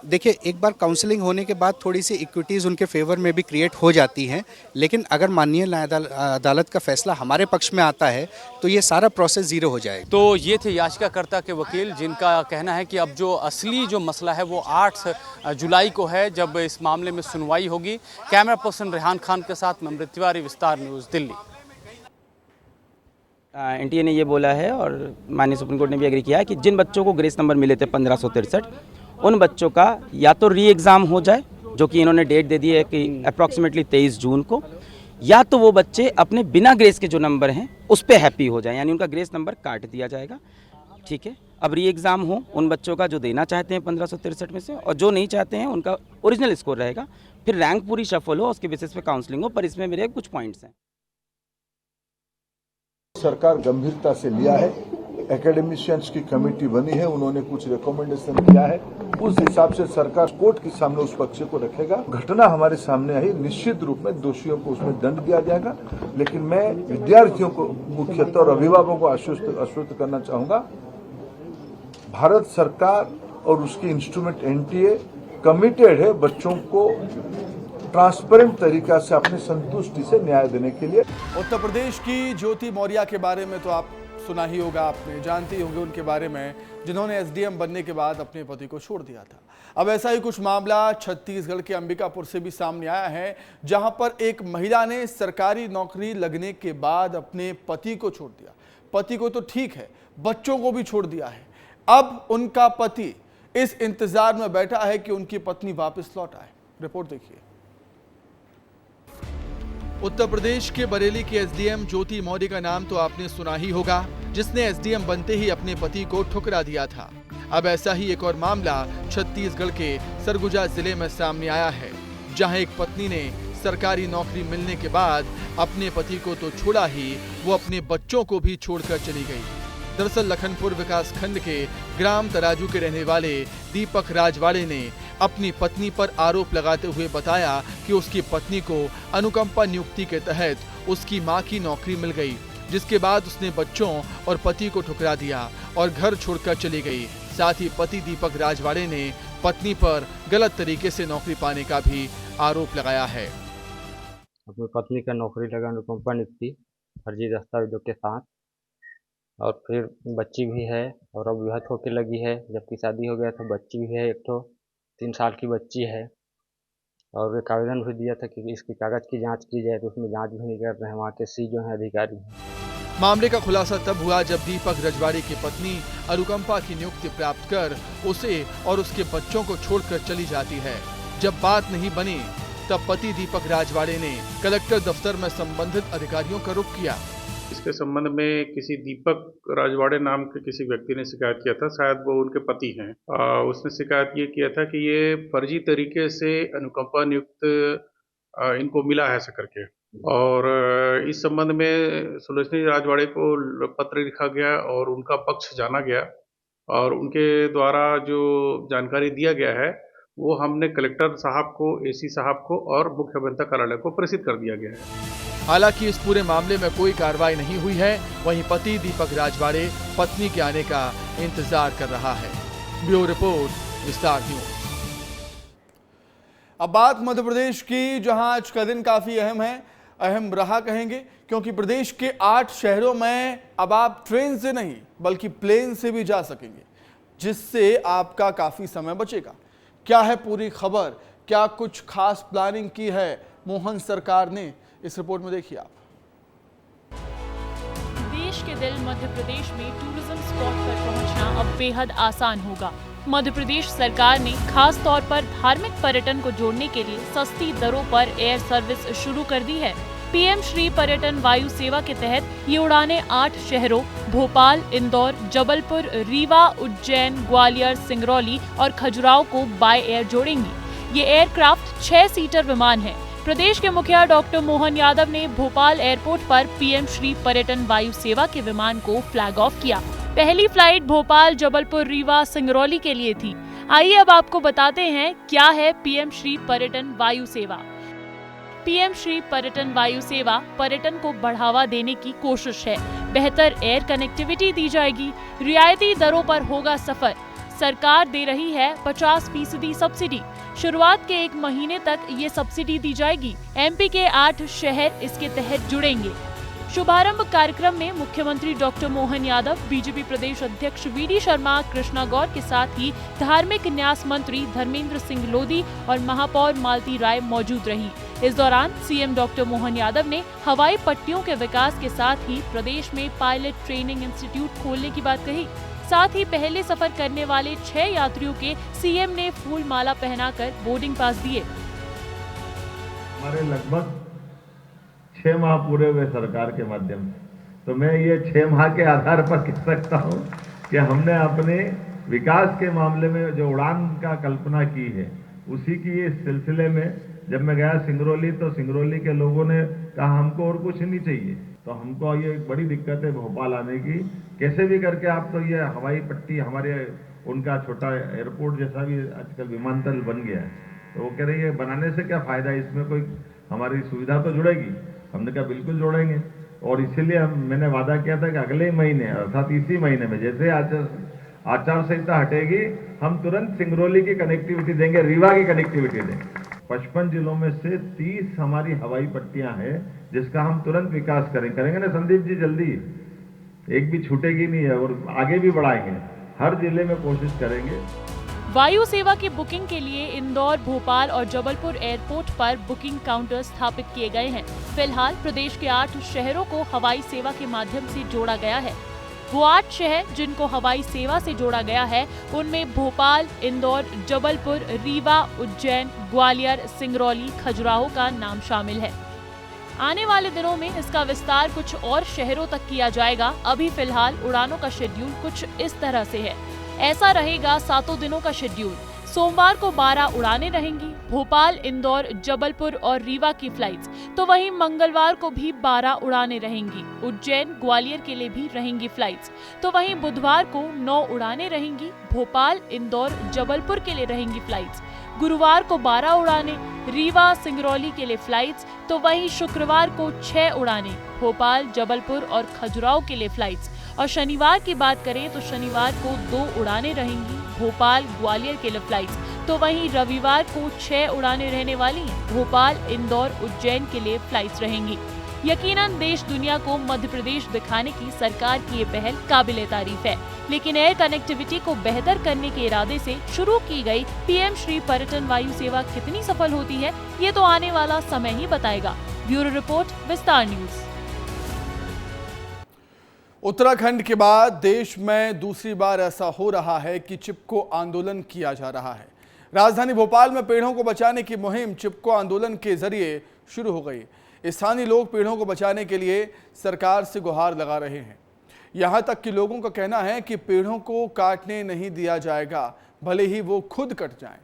देखिए, एक बार काउंसलिंग होने के बाद थोड़ी सी इक्विटीज़ उनके फेवर में भी क्रिएट हो जाती हैं, लेकिन अगर माननीय अदालत का फैसला हमारे पक्ष में आता है तो ये सारा प्रोसेस ज़ीरो हो जाएगा।
तो ये थे याचिकाकर्ता के वकील, जिनका कहना है कि अब जो असली जो मसला है वो 8 जुलाई को है, जब इस मामले में सुनवाई होगी। कैमरा पर्सन रेहान खान के साथ मैं अमृत तिवारी, विस्तार न्यूज़, दिल्ली।
NTA ने ये बोला है और माननीय सुप्रीम कोर्ट ने भी एग्री किया है कि जिन बच्चों को ग्रेस नंबर मिले थे 1563, उन बच्चों का या तो री एग्ज़ाम हो जाए, जो कि इन्होंने डेट दे दी है कि अप्रॉक्सीमेटली 23 जून को, या तो वो बच्चे अपने बिना ग्रेस के जो नंबर हैं उस पर हैप्पी हो जाए, यानी उनका ग्रेस नंबर काट दिया जाएगा। ठीक है, अब री एग्ज़ाम हो उन बच्चों का जो देना चाहते हैं 1563 में से, और जो नहीं चाहते हैं उनका ओरिजिनल स्कोर रहेगा। फिर रैंक पूरी शफल हो, उसके बेसिस पे काउंसलिंग हो। पर इसमें मेरे कुछ पॉइंट्स हैं।
सरकार गंभीरता से लिया है। एकेडमिशियंस की कमेटी बनी है, उन्होंने कुछ रिकमेंडेशन किया है, उस हिसाब से सरकार कोर्ट के सामने उस पक्ष को रखेगा। घटना हमारे सामने आई, निश्चित रूप में दोषियों को उसमें दंड दिया जाएगा, लेकिन मैं विद्यार्थियों को मुख्यतः और अभिभावकों को आश्वस्त करना चाहूंगा, भारत सरकार और उसकी इंस्ट्रूमेंट NTA कमिटेड है बच्चों को ट्रांसपेरेंट तरीका से अपनी संतुष्टि से न्याय देने के लिए।
उत्तर प्रदेश की ज्योति मौर्य के बारे में तो आप सुना ही होगा, आपने जानते ही होंगे उनके बारे में, जिन्होंने SDM बनने के बाद अपने पति को छोड़ दिया था। अब ऐसा ही कुछ मामला छत्तीसगढ़ के अंबिकापुर से भी सामने आया है, जहां पर एक महिला ने सरकारी नौकरी लगने के बाद अपने पति को छोड़ दिया। पति को तो ठीक है, बच्चों को भी छोड़ दिया है। अब उनका पति इस इंतजार में बैठा है कि उनकी पत्नी वापस लौट आए। रिपोर्ट देखिए। उत्तर प्रदेश के बरेली के SDM ज्योति मौर्य का नाम तो आपने सुना ही होगा, जिसने SDM बनते ही अपने पति को ठुकरा दिया था। अब ऐसा ही एक और मामला छत्तीसगढ़ के सरगुजा जिले में सामने आया है, जहां एक पत्नी ने सरकारी नौकरी मिलने के बाद अपने पति को तो छोड़ा ही, वो अपने बच्चों को भी छोड़कर चली गई। दरअसल लखनपुर विकास खंड के ग्राम तराजू के रहने वाले दीपक राजवाड़े ने अपनी पत्नी पर आरोप लगाते हुए बताया कि उसकी पत्नी को अनुकंपा नियुक्ति के तहत उसकी मां की नौकरी मिल गई, जिसके बाद उसने बच्चों और पति को ठुकरा दिया और घर छोड़कर चली गई। साथ ही पति दीपक राजवाड़े ने पत्नी पर गलत तरीके से नौकरी पाने का भी आरोप लगाया है।
अपनी पत्नी का नौकरी लगा अनुकंपा नियुक्ति फर्जी दस्तावेजों के साथ, और फिर बच्ची भी है और अब विवाह होके लगी है, जबकि शादी हो गया था। बच्ची भी है, एक तो 3 साल की बच्ची है। और एक आवेदन भी दिया था कि इसकी कागज़ की जांच की जाए, तो उसमें जांच भी नहीं कर रहे हैं वहाँ के सी जो हैं अधिकारी हैं।
मामले का खुलासा तब हुआ जब दीपक रजवाड़े की पत्नी अनुकंपा की नियुक्ति प्राप्त कर उसे और उसके बच्चों को छोड़कर चली जाती है। जब बात नहीं बनी तब पति दीपक रजवाड़े ने कलेक्टर दफ्तर में संबंधित अधिकारियों का रुख किया।
इसके संबंध में किसी दीपक रजवाड़े नाम के किसी व्यक्ति ने शिकायत किया था, शायद वो उनके पति हैं। उसने शिकायत ये किया था कि ये फर्जी तरीके से अनुकंपा नियुक्त इनको मिला है ऐसा करके। और इस संबंध में सुलोचनी रजवाड़े को पत्र लिखा गया और उनका पक्ष जाना गया और उनके द्वारा जो जानकारी दिया गया है वो हमने कलेक्टर साहब को, एसी साहब को और मुख्य अभियंता कार्यालय को प्रेषित कर दिया गया है।
हालांकि इस पूरे मामले में कोई कार्रवाई नहीं हुई है। वहीं पति दीपक रजवाड़े पत्नी के आने का इंतजार कर रहा है। ब्यूरो रिपोर्ट, विस्तार न्यूज। अब बात मध्य प्रदेश की, जहां आज का दिन काफी अहम रहा कहेंगे, क्योंकि प्रदेश के 8 शहरों में अब आप ट्रेन से नहीं बल्कि प्लेन से भी जा सकेंगे, जिससे आपका काफी समय बचेगा। क्या है पूरी खबर, क्या कुछ खास प्लानिंग की है मोहन सरकार ने, इस रिपोर्ट में देखिए आप।
देश के दिल मध्य प्रदेश में टूरिज्म स्पॉट पर पहुंचना अब बेहद आसान होगा। मध्य प्रदेश सरकार ने खास तौर पर धार्मिक पर्यटन को जोड़ने के लिए सस्ती दरों पर एयर सर्विस शुरू कर दी है। पीएम श्री पर्यटन वायु सेवा के तहत ये उड़ानें 8 शहरों भोपाल, इंदौर, जबलपुर, रीवा, उज्जैन, ग्वालियर, सिंगरौली और खजुराहो को बाय एयर जोड़ेंगी। ये एयरक्राफ्ट 6 सीटर विमान है। प्रदेश के मुखिया डॉक्टर मोहन यादव ने भोपाल एयरपोर्ट पर पीएम श्री पर्यटन वायु सेवा के विमान को फ्लैग ऑफ किया। पहली फ्लाइट भोपाल, जबलपुर, रीवा, सिंगरौली के लिए थी। आइए अब आपको बताते हैं क्या है पीएम श्री पर्यटन वायु सेवा। पीएम श्री पर्यटन वायु सेवा पर्यटन को बढ़ावा देने की कोशिश है। बेहतर एयर कनेक्टिविटी दी जाएगी, रियायती दरों पर होगा सफर। सरकार दे रही है 50% सब्सिडी। शुरुआत के 1 महीने तक ये सब्सिडी दी जाएगी। एमपी के 8 शहर इसके तहत जुड़ेंगे। शुभारंभ कार्यक्रम में मुख्यमंत्री डॉक्टर मोहन यादव, बीजेपी प्रदेश अध्यक्ष वीडी शर्मा, कृष्णा गौर के साथ ही धार्मिक न्यास मंत्री धर्मेंद्र सिंह लोधी और महापौर मालती राय मौजूद रही। इस दौरान सीएम डॉक्टर मोहन यादव ने हवाई पट्टियों के विकास के साथ ही प्रदेश में पायलट ट्रेनिंग इंस्टीट्यूट खोलने की बात कही। साथ ही पहले सफर करने वाले 6 यात्रियों के सीएम ने फूल माला पहनाकर बोर्डिंग पास दिए।
हमारे लगभग 6 माह पूरे हुए सरकार के माध्यम से, तो मैं ये 6 माह के आधार पर कह सकता हूँ कि हमने अपने विकास के मामले में जो उड़ान का कल्पना की है, उसी की इस सिलसिले में जब मैं गया सिंगरौली, तो सिंगरौली के लोगों ने कहा हमको और कुछ नहीं चाहिए। तो हमको ये बड़ी दिक्कत है भोपाल आने की, कैसे भी करके आप तो ये हवाई पट्टी हमारे उनका छोटा एयरपोर्ट जैसा भी आजकल विमानतल बन गया है, तो वो कह रही है बनाने से क्या फ़ायदा है, इसमें कोई हमारी सुविधा तो जुड़ेगी। हमने कहा बिल्कुल जोड़ेंगे, और इसीलिए मैंने वादा किया था कि अगले महीने अर्थात इसी महीने में जैसे आचार संहिता हटेगी, हम तुरंत सिंगरौली की कनेक्टिविटी देंगे, रीवा की कनेक्टिविटी देंगे। 55 जिलों में से 30 हमारी हवाई पट्टियां हैं, जिसका हम तुरंत विकास करेंगे ना संदीप जी, जल्दी, एक भी छूटेगी नहीं है, और आगे भी बढ़ाएंगे, हर जिले में कोशिश करेंगे।
वायु सेवा की बुकिंग के लिए इंदौर, भोपाल और जबलपुर एयरपोर्ट पर बुकिंग काउंटर स्थापित किए गए हैं। फिलहाल प्रदेश के 8 शहरों को हवाई सेवा के माध्यम से जोड़ा गया है। वो 8 शहर जिनको हवाई सेवा से जोड़ा गया है, उनमें भोपाल, इंदौर, जबलपुर, रीवा, उज्जैन, ग्वालियर, सिंगरौली, खजुराहो का नाम शामिल है। आने वाले दिनों में इसका विस्तार कुछ और शहरों तक किया जाएगा। अभी फिलहाल उड़ानों का शेड्यूल कुछ इस तरह से है। ऐसा रहेगा 7 दिनों का शेड्यूल। सोमवार को 12 उड़ानें रहेंगी, भोपाल, इंदौर, जबलपुर और रीवा की फ्लाइट्स। तो वहीं मंगलवार को भी 12 उड़ानें रहेंगी। उज्जैन, ग्वालियर के लिए भी रहेंगी फ्लाइट्स। तो वहीं बुधवार को 9 उड़ानें रहेंगी, भोपाल, इंदौर, जबलपुर के लिए रहेंगी फ्लाइट्स। गुरुवार को 12 उड़ानें, रीवा, सिंगरौली के लिए फ्लाइट्स। तो वहीं शुक्रवार को 6 उड़ानें, भोपाल, जबलपुर और खजुराहो के लिए फ्लाइट्स। और शनिवार की बात करें तो शनिवार को 2 उड़ानें रहेंगी, भोपाल, ग्वालियर के लिए फ्लाइट्स। तो वहीं रविवार को 6 उड़ानें रहने वाली हैं, भोपाल, इंदौर, उज्जैन के लिए फ्लाइट्स रहेंगी। यकीनन देश दुनिया को मध्य प्रदेश दिखाने की सरकार की ये पहल काबिले तारीफ है, लेकिन एयर कनेक्टिविटी को बेहतर करने के इरादे से शुरू की गई पीएम श्री पर्यटन वायु सेवा कितनी सफल होती है, ये तो आने वाला समय ही बताएगा। ब्यूरो रिपोर्ट, विस्तार न्यूज।
उत्तराखंड के बाद देश में दूसरी बार ऐसा हो रहा है कि चिपको आंदोलन किया जा रहा है। राजधानी भोपाल में पेड़ों को बचाने की मुहिम चिपको आंदोलन के जरिए शुरू हो गई। स्थानीय लोग पेड़ों को बचाने के लिए सरकार से गुहार लगा रहे हैं। यहां तक कि लोगों का कहना है कि पेड़ों को काटने नहीं दिया जाएगा, भले ही वो खुद कट जाएं।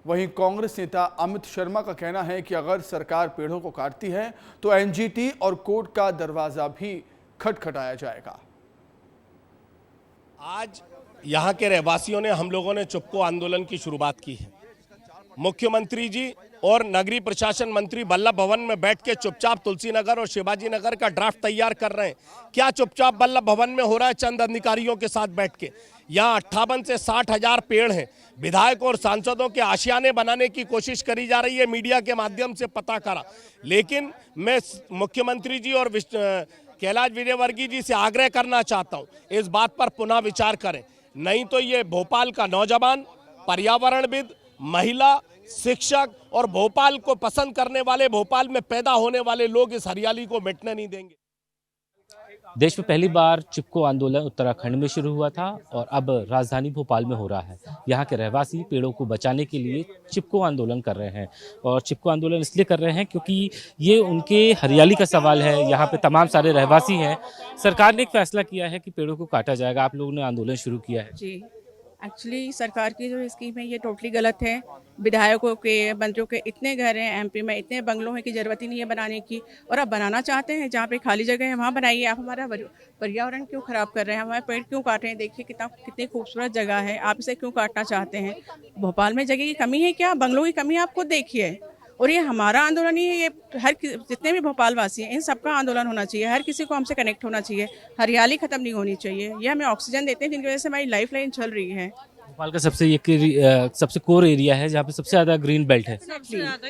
वहीं कांग्रेस नेता अमित शर्मा का कहना है कि अगर सरकार पेड़ों को काटती है तो एनजीटी और कोर्ट का दरवाजा भी खटखटाया जाएगा।
आज यहाँ के रहवासियों ने, हम लोगों ने चिपको आंदोलन की शुरुआत की है। मुख्यमंत्री जी और नगरीय प्रशासन मंत्री वल्लभ भवन में बैठ के चुपचाप तुलसी नगर और शिवाजी नगर का ड्राफ्ट तैयार कर रहे हैं। क्या चुपचाप वल्लभ भवन में हो रहा है? चंद अधिकारियों के साथ बैठ के। यहाँ 58 से 60 हजार पेड़ हैं। विधायकों और सांसदों के आशियाने बनाने की कोशिश करी जा रही है, मीडिया के माध्यम से पता करा। लेकिन मैं मुख्यमंत्री जी और कैलाश विजयवर्गीय जी से आग्रह करना चाहता हूं, इस बात पर पुनः विचार करें, नहीं तो ये भोपाल का नौजवान, पर्यावरणविद, महिला, शिक्षक और भोपाल को पसंद करने वाले, भोपाल में पैदा होने वाले लोग इस हरियाली को मिटने नहीं देंगे।
देश में पहली बार चिपको आंदोलन उत्तराखंड में शुरू हुआ था और अब राजधानी भोपाल में हो रहा है। यहाँ के रहवासी पेड़ों को बचाने के लिए चिपको आंदोलन कर रहे हैं और चिपको आंदोलन इसलिए कर रहे हैं क्योंकि ये उनके हरियाली का सवाल है। यहाँ पे तमाम सारे रहवासी हैं। सरकार ने एक फैसला किया है कि पेड़ों को काटा जाएगा। आप लोगों ने आंदोलन शुरू किया है।
जी, एक्चुअली सरकार की जो स्कीम है ये टोटली गलत है। विधायकों के, मंत्रियों के इतने घर हैं, एमपी में इतने बंगलों हैं कि जरूरत ही नहीं है बनाने की, और आप बनाना चाहते हैं जहाँ पे खाली जगह है वहाँ बनाइए। आप हमारा पर्यावरण क्यों खराब कर रहे हैं? हमारे पेड़ क्यों काट रहे हैं? देखिए कितनी खूबसूरत जगह है, आप इसे क्यों काटना चाहते हैं? भोपाल में जगह की कमी है क्या? बंगलों की कमी है? आप खुद देखिए। और ये हमारा आंदोलन ही है, ये हर जितने भी भोपाल वासी हैं इन सबका आंदोलन होना चाहिए। हर किसी को हमसे कनेक्ट होना चाहिए। हरियाली खत्म नहीं होनी चाहिए। ये हमें ऑक्सीजन देते हैं जिनकी वजह से हमारी लाइफ लाइन चल रही है।
भोपाल का सबसे कोर एरिया है जहाँ पे सबसे ज्यादा ग्रीन बेल्ट है।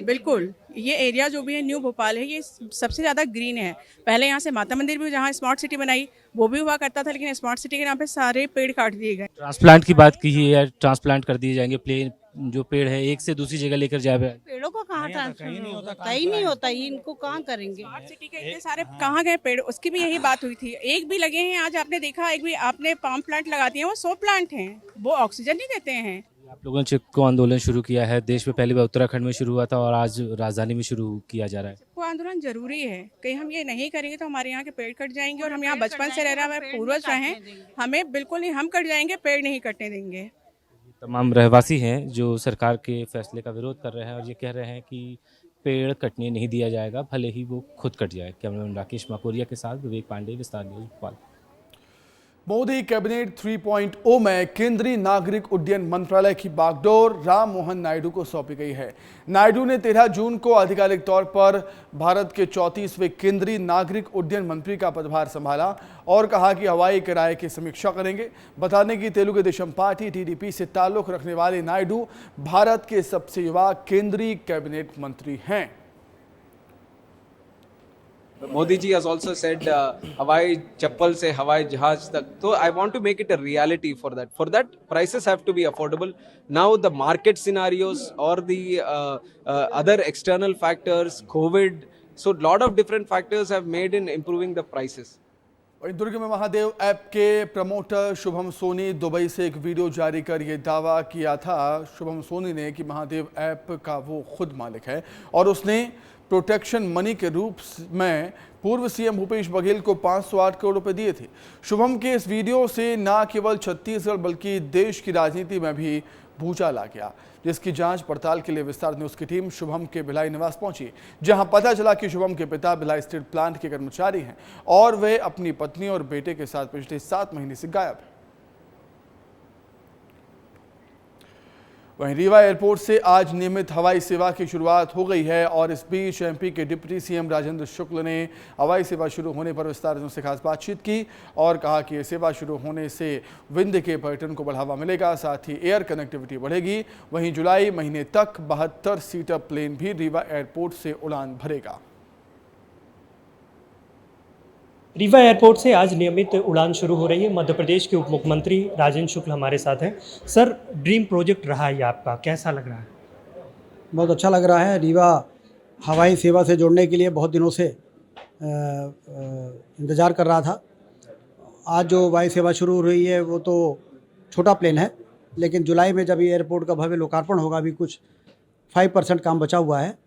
बिल्कुल, ये एरिया जो भी है न्यू भोपाल है, ये सबसे ज्यादा ग्रीन है। पहले यहाँ से माता मंदिर भी, जहाँ स्मार्ट सिटी बनाई, वो भी हुआ करता था, लेकिन स्मार्ट सिटी के नाम पे सारे पेड़ काट दिए गए।
ट्रांसप्लांट की बात की है, ट्रांसप्लांट कर दिए जाएंगे। प्लेन जो पेड़ है एक से दूसरी जगह लेकर जाए।
पेड़ों को कहाँ ट्रांसफर कहीं नहीं होता, इनको कहाँ करेंगे?
स्मार्ट सिटी के इतने सारे कहाँ गए पेड़? उसकी भी यही बात हुई थी। एक भी लगे हैं आज आपने देखा? एक भी आपने पाम प्लांट लगा दिए, वो 100 प्लांट हैं, वो ऑक्सीजन नहीं देते हैं।
आप लोगों ने चिपको आंदोलन शुरू किया है। देश में पहली बार उत्तराखंड में शुरू हुआ था और आज राजधानी में शुरू किया जा रहा है।
चिपको आंदोलन जरूरी है। कहीं हम ये नहीं करेंगे तो हमारे यहाँ के पेड़ कट जाएंगे, और हम यहाँ बचपन से रह रहे हैं, पूर्वज रहे, हमें बिल्कुल नहीं, हम कट जाएंगे, पेड़ नहीं कटने देंगे।
तमाम रहवासी हैं जो सरकार के फैसले का विरोध कर रहे हैं और ये कह रहे हैं कि पेड़ कटने नहीं दिया जाएगा, भले ही वो खुद कट जाए। कैमरामैन राकेश माकोरिया के साथ विवेक पांडे, विस्तार न्यूज, भोपाल।
मोदी कैबिनेट 3.0 में केंद्रीय नागरिक उड्डयन मंत्रालय की बागडोर राम मोहन नायडू को सौंपी गई है। नायडू ने 13 जून को आधिकारिक तौर पर भारत के 34वें केंद्रीय नागरिक उड्डयन मंत्री का पदभार संभाला और कहा कि हवाई किराए की समीक्षा करेंगे। बताने की तेलुगु देशम पार्टी टीडीपी से ताल्लुक रखने वाले नायडू भारत के सबसे युवा केंद्रीय कैबिनेट मंत्री हैं।
Modi ji has also said हवाई चप्पल से हवाई जहाज तक, तो I want to make it a reality for that. For that, prices have to be affordable. Now the market scenarios or the other external factors, COVID, so lot of different factors have made in improving the prices.
दुर्ग में Mahadev app के promoter Shubham Soni Dubai से एक video जारी कर ये दावा किया था। शुभम सोनी ने कि महादेव ऐप का वो खुद मालिक है और उसने प्रोटेक्शन मनी के रूप में पूर्व सीएम भूपेश बघेल को 508 करोड़ रुपए दिए थे। शुभम के इस वीडियो से न केवल छत्तीसगढ़ बल्कि देश की राजनीति में भी भूचाल आ गया, जिसकी जांच पड़ताल के लिए विस्तार न्यूज की टीम शुभम के भिलाई निवास पहुंची, जहां पता चला कि शुभम के पिता भिलाई स्टील प्लांट के कर्मचारी हैं और वे अपनी पत्नी और बेटे के साथ पिछले 7 महीने से गायब हैं। वहीं रीवा एयरपोर्ट से आज नियमित हवाई सेवा की शुरुआत हो गई है और इस बीच एमपी के डिप्टी सीएम राजेंद्र शुक्ल ने हवाई सेवा शुरू होने पर विस्तार से खास बातचीत की और कहा कि ये सेवा शुरू होने से विंध्य के पर्यटन को बढ़ावा मिलेगा, साथ ही एयर कनेक्टिविटी बढ़ेगी। वहीं जुलाई महीने तक 72 सीटर प्लेन भी रीवा एयरपोर्ट से उड़ान भरेगा।
रीवा एयरपोर्ट से आज नियमित उड़ान शुरू हो रही है। मध्य प्रदेश के उप मुख्यमंत्री राजेंद्र शुक्ल हमारे साथ हैं। सर, ड्रीम प्रोजेक्ट रहा है आपका, कैसा लग रहा है?
बहुत अच्छा लग रहा है। रीवा हवाई सेवा से जुड़ने के लिए बहुत दिनों से इंतज़ार कर रहा था। आज जो वायु सेवा शुरू हो रही है वो तो छोटा प्लेन है, लेकिन जुलाई में जब ये एयरपोर्ट का भव्य लोकार्पण होगा, अभी कुछ 5% काम बचा हुआ है,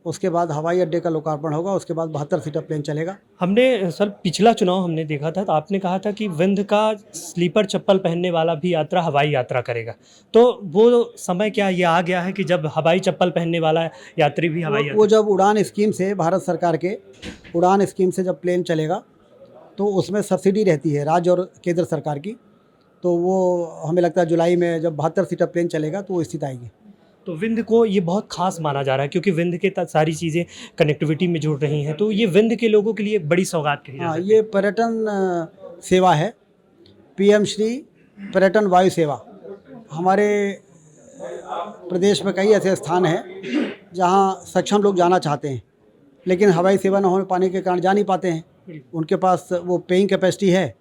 उसके बाद हवाई अड्डे का लोकार्पण होगा, उसके बाद 72 सीटर प्लेन चलेगा।
हमने सर पिछला चुनाव हमने देखा था, तो आपने कहा था कि विंध्य का स्लीपर चप्पल पहनने वाला भी यात्रा हवाई यात्रा करेगा, तो वो समय क्या ये आ गया है कि जब हवाई चप्पल पहनने वाला यात्री भी हवाई
वो जब उड़ान स्कीम से, भारत सरकार के उड़ान स्कीम से जब प्लेन चलेगा तो उसमें सब्सिडी रहती है राज्य और केंद्र सरकार की, तो वो हमें लगता है जुलाई में जब 72 सीटर प्लेन चलेगा तो वो स्थिति आएगी।
तो विंध्य को ये बहुत खास माना जा रहा है क्योंकि विंध्य के सारी चीज़ें कनेक्टिविटी में जुड़ रही हैं, तो ये विंध्य के लोगों के लिए एक बड़ी सौगात कही जा सकती है।
ये पर्यटन सेवा है, पीएम श्री पर्यटन वायु सेवा। हमारे प्रदेश में कई ऐसे स्थान हैं जहां सक्षम लोग जाना चाहते हैं, लेकिन हवाई सेवा न होने पाने के कारण जा नहीं पाते हैं। उनके पास वो पेइंग कैपेसिटी है,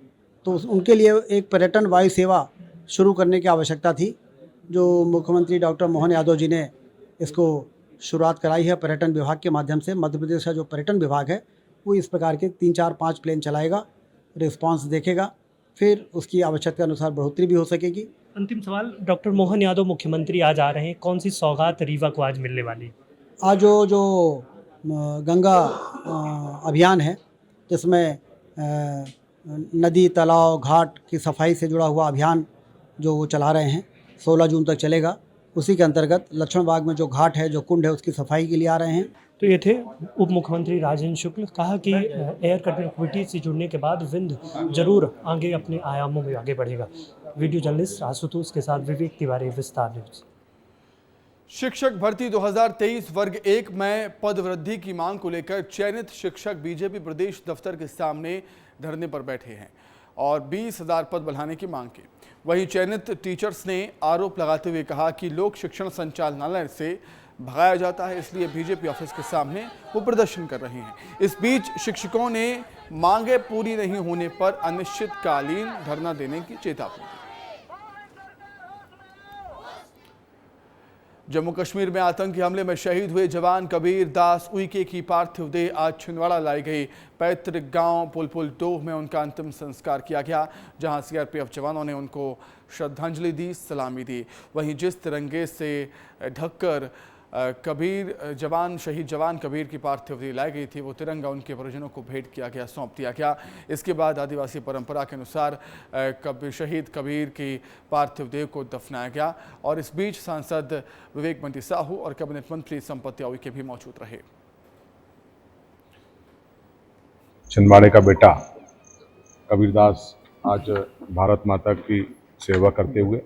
तो उनके लिए एक पर्यटन वायु सेवा शुरू करने की आवश्यकता थी, जो मुख्यमंत्री डॉक्टर मोहन यादव जी ने इसको शुरुआत कराई है पर्यटन विभाग के माध्यम से। मध्य प्रदेश का जो पर्यटन विभाग है वो इस प्रकार के 3, 4, 5 प्लेन चलाएगा, रिस्पांस देखेगा, फिर उसकी आवश्यकता अनुसार बढ़ोतरी भी हो सकेगी।
अंतिम सवाल, डॉक्टर मोहन यादव मुख्यमंत्री आज आ रहे हैं, कौन सी सौगात रीवा को आज मिलने वाली है?
आज जो गंगा अभियान है, जिसमें नदी, तालाब, घाट की सफाई से जुड़ा हुआ अभियान जो वो चला रहे हैं, 16 जून तक चलेगा। उसी के अंतर्गत लक्ष्मण बाग में जो घाट है, जो कुंड है, उसकी सफाई के लिए आ रहे हैं।
तो ये थे उप मुख्यमंत्री राजेंद्र शुक्ल। कहा कि एयर कनेक्टिविटी से जुड़ने के बाद विंध्य जरूर आगे अपने आयामों में आगे बढ़ेगा। वीडियो जर्नलिस्ट आशुतोष के साथ विवेक तिवारी, विस्तार न्यूज।
शिक्षक भर्ती 2023 वर्ग 1 में पद वृद्धि की मांग को लेकर चयनित शिक्षक बीजेपी प्रदेश दफ्तर के सामने धरने पर बैठे हैं और 20,000 पद बढ़ाने की मांग की। वहीं चयनित टीचर्स ने आरोप लगाते हुए कहा कि लोक शिक्षण संचालनालय से भगाया जाता है, इसलिए बीजेपी ऑफिस के सामने वो प्रदर्शन कर रहे हैं। इस बीच शिक्षकों ने मांगे पूरी नहीं होने पर अनिश्चितकालीन धरना देने की चेतावनी दी। जम्मू कश्मीर में आतंकी हमले में शहीद हुए जवान कबीर दास उइके की पार्थिव देह आज छिंदवाड़ा लाई गई। पैतृक गांव पुलपुल डोह में उनका अंतिम संस्कार किया गया, जहां सीआरपीएफ जवानों ने उनको श्रद्धांजलि दी, सलामी दी। वहीं जिस तिरंगे से ढककर शहीद जवान कबीर की पार्थिव देह लाई गई थी, वो तिरंगा उनके परिजनों को भेंट किया गया, सौंप दिया गया। इसके बाद आदिवासी परंपरा के अनुसार शहीद कबीर की पार्थिव देह को दफनाया गया। और इस बीच सांसद विवेक बंटी साहू और कैबिनेट मंत्री संपत्ति उइके भी मौजूद रहे।
छिंदवाड़े का बेटा कबीरदास आज भारत माता की सेवा करते हुए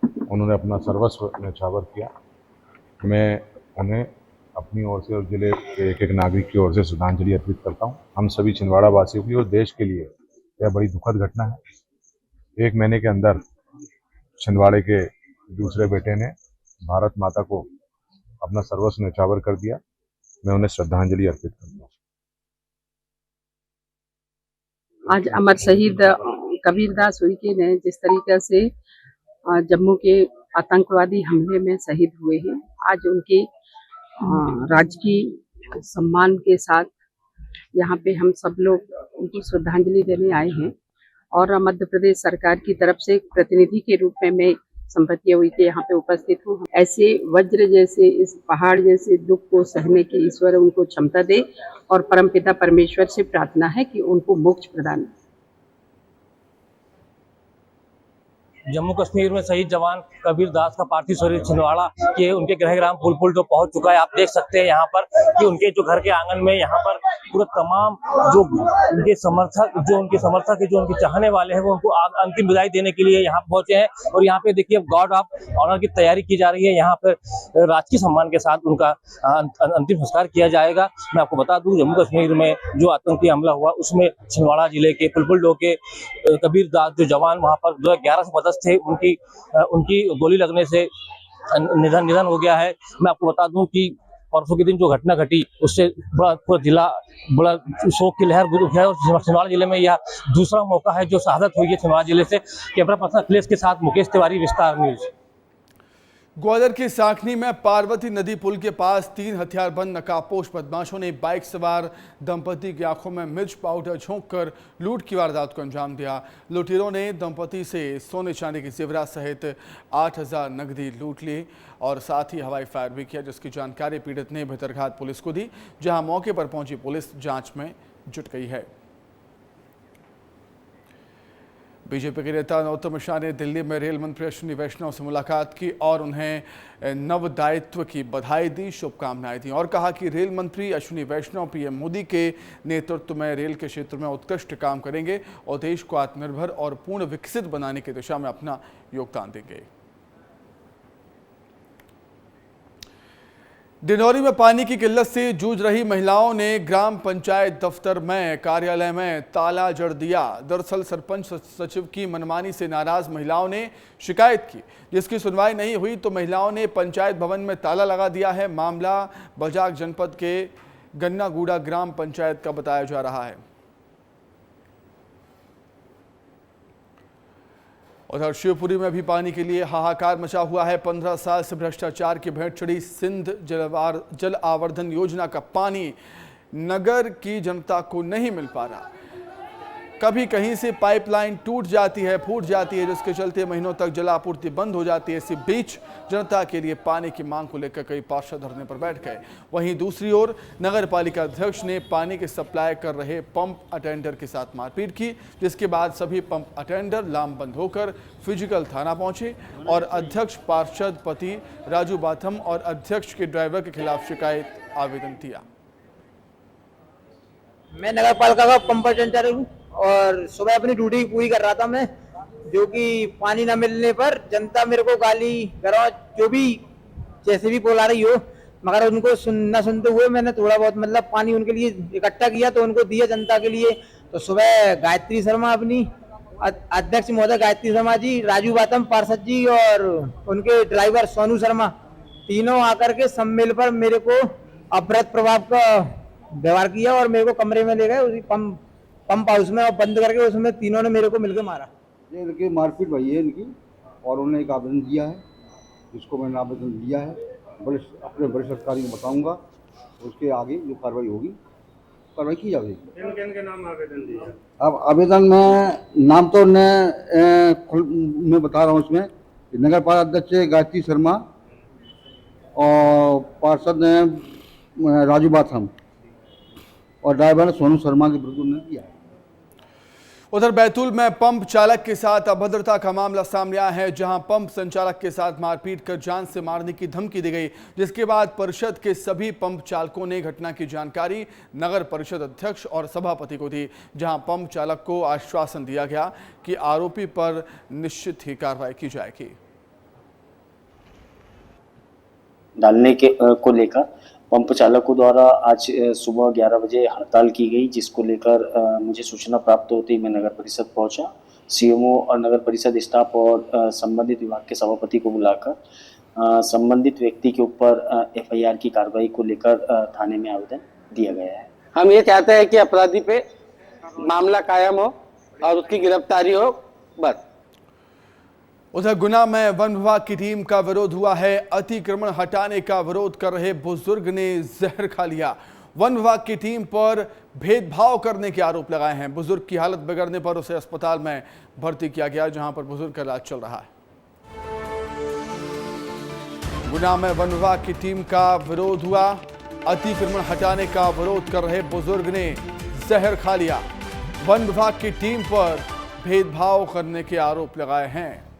उन्होंने अपना सर्वस्व न्यौछावर किया। मैं उन्हें अपनी ओर से और जिले के एक नागरिक की ओर से श्रद्धांजलि अर्पित करता हूं। हम सभी छिंदवाड़ा वासियों की और देश के लिए यह बड़ी दुखद घटना है। 1 महीने के अंदर छिंदवाड़े के दूसरे बेटे ने भारत माता को अपना सर्वस्व न्यौछावर कर दिया। मैं उन्हें श्रद्धांजलि अर्पित करता हूँ।
आज अमर शहीद कबीरदास उइके ने जिस तरीके से जम्मू के आतंकवादी हमले में शहीद हुए हैं, आज उनके राजकीय सम्मान के साथ यहाँ पे हम सब लोग उनको श्रद्धांजलि देने आए हैं। और मध्य प्रदेश सरकार की तरफ से प्रतिनिधि के रूप में मैं संपत्ति उइके यहाँ पे उपस्थित हूँ। ऐसे वज्र जैसे, इस पहाड़ जैसे दुख को सहने की ईश्वर उनको क्षमता दे और परमपिता परमेश्वर से प्रार्थना है कि उनको मोक्ष प्रदान।
जम्मू कश्मीर में शहीद जवान कबीर दास का पार्थिव शरीर छिंदवाड़ा के उनके गृहग्राम पुलपुल जो पहुंच चुका है। आप देख सकते हैं यहाँ पर कि उनके जो घर के आंगन में यहाँ पर पूरा तमाम जो उनके समर्थक जो उनके चाहने वाले हैं वो उनको अंतिम विदाई देने के लिए यहाँ पहुंचे हैं। और यहाँ पे देखिए गार्ड ऑफ ऑनर की तैयारी की जा रही है। यहाँ पर राजकीय सम्मान के साथ उनका अंतिम संस्कार किया जाएगा। मैं आपको बता दूं, जम्मू कश्मीर में जो आतंकी हमला हुआ उसमें छिंदवाड़ा जिले के पुलपुल डोह के कबीर दास जो जवान वहाँ पर 2011 से पदस्थ थे, उनकी गोली लगने से निधन हो गया है। मैं आपको बता दूं कि परसों के दिन जो घटना घटी उससे बड़ा पूरा जिला बड़ा शोक की लहर है। और छिंदवाड़ा जिले में यह दूसरा मौका है जो शहादत हुई है छिंदवाड़ा जिले से। कैमरा पर्सन अखिलेश के साथ मुकेश तिवारी, विस्तार न्यूज।
ग्वालियर के साखनी में पार्वती नदी पुल के पास 3 हथियारबंद नकाबपोश बदमाशों ने बाइक सवार दंपति की आंखों में मिर्च पाउडर झोंककर लूट की वारदात को अंजाम दिया। लुटेरों ने दंपति से सोने चांदी के जेवरात सहित 8000 नकदी लूट ली और साथ ही हवाई फायर भी किया, जिसकी जानकारी पीड़ित ने भितरघात पुलिस को दी, जहां मौके पर पहुंची पुलिस जांच में जुट गई है। बीजेपी के नेता नरोत्तम मिश्रा ने दिल्ली में रेल मंत्री अश्विनी वैष्णव से मुलाकात की और उन्हें नव दायित्व की बधाई दी, शुभकामनाएं दी और कहा कि रेल मंत्री अश्विनी वैष्णव पीएम मोदी के नेतृत्व में रेल के क्षेत्र में उत्कृष्ट काम करेंगे और देश को आत्मनिर्भर और पूर्ण विकसित बनाने की दिशा में अपना योगदान देंगे। डिंडौरी में पानी की किल्लत से जूझ रही महिलाओं ने ग्राम पंचायत दफ्तर में कार्यालय में ताला जड़ दिया। दरअसल सरपंच सचिव की मनमानी से नाराज महिलाओं ने शिकायत की, जिसकी सुनवाई नहीं हुई तो महिलाओं ने पंचायत भवन में ताला लगा दिया है। मामला बजाग जनपद के गन्नागुड़ा ग्राम पंचायत का बताया जा रहा है। उधर शिवपुरी में भी पानी के लिए हाहाकार मचा हुआ है। 15 साल से भ्रष्टाचार की भेंट चढ़ी सिंध जल आवर्धन योजना का पानी नगर की जनता को नहीं मिल पा रहा। कभी कहीं से पाइपलाइन टूट जाती है, फूट जाती है, जिसके चलते महीनों तक जल आपूर्ति बंद हो जाती है। इसी बीच जनता के लिए पानी की मांग को लेकर कई पार्षद धरने पर बैठ गए। वहीं दूसरी ओर नगर पालिका अध्यक्ष ने पानी की सप्लाई कर रहे पंप अटेंडर के साथ मारपीट की, जिसके बाद सभी पंप अटेंडर लामबंद होकर फिजिकल थाना पहुंचे और अध्यक्ष पार्षद पति राजू बाथम और अध्यक्ष के ड्राइवर के खिलाफ शिकायत आवेदन दिया।
मैं नगर पालिका का पंप अटेंडर हूँ और सुबह अपनी ड्यूटी पूरी कर रहा था मैं, जो कि पानी न मिलने पर जनता मेरे को गाली गलौज जो भी जैसे भी बोला रही हो, मगर उनको न सुनते हुए मैंने थोड़ा बहुत मतलब पानी उनके लिए इकट्ठा किया तो उनको दिया जनता के लिए। तो सुबह गायत्री शर्मा अपनी अध्यक्ष महोदय गायत्री शर्मा जी, राजू बातम पार्षद जी और उनके ड्राइवर सोनू शर्मा तीनों आकर के सब मिल पर मेरे को अपराध प्रभाव का व्यवहार किया और मेरे को कमरे में ले गए उसी पंप हाउस में और बंद करके उसमें तीनों ने मेरे को मिलकर मारा।
ये इनकी मारपीट भई है इनकी और उन्होंने एक आवेदन दिया है, जिसको मैंने आवेदन दिया है अपने वरिष्ठ अधिकारी को बताऊंगा, उसके आगे जो कार्रवाई होगी कार्रवाई की जाएगी। किन नाम आवेदन दिया? अब आवेदन में नाम तो मैं बता रहा हूँ, उसमें नगर पालिका अध्यक्ष गायत्री शर्मा और पार्षद ने राजू बाथम और ड्राइवर सोनू शर्मा के विरुद्ध उन्होंने किया है।
उधर बैतूल में पंप चालक के साथ अभद्रता का मामला सामने आया है, जहां पंप संचालक के साथ मारपीट कर जान से मारने की धमकी दी गई, जिसके बाद परिषद के सभी पंप चालकों ने घटना की जानकारी नगर परिषद अध्यक्ष और सभापति को दी, जहां पंप चालक को आश्वासन दिया गया कि आरोपी पर निश्चित ही कार्रवाई की जाएगी।
डालने के को लेकर पंप चालकों द्वारा आज सुबह 11 बजे हड़ताल की गई, जिसको लेकर मुझे सूचना प्राप्त होती मैं नगर परिषद पहुंचा। सीएमओ और नगर परिषद स्टाफ और संबंधित विभाग के सभापति को बुलाकर संबंधित व्यक्ति के ऊपर एफआईआर की कार्रवाई को लेकर थाने में आवेदन दिया गया है।
हम ये चाहते हैं कि अपराधी पे मामला कायम हो और उसकी गिरफ्तारी हो, बस।
उधर गुना में वन विभाग की टीम का विरोध हुआ है। अतिक्रमण हटाने का विरोध कर रहे बुजुर्ग ने जहर खा लिया। वन विभाग की टीम पर भेदभाव करने के आरोप लगाए हैं। बुजुर्ग की हालत बिगड़ने पर उसे अस्पताल में भर्ती किया गया, जहां पर बुजुर्ग का इलाज चल रहा है। गुना में वन विभाग की टीम का विरोध हुआ। अतिक्रमण हटाने का विरोध कर रहे बुजुर्ग ने जहर खा लिया। वन विभाग की टीम पर भेदभाव करने के आरोप लगाए हैं।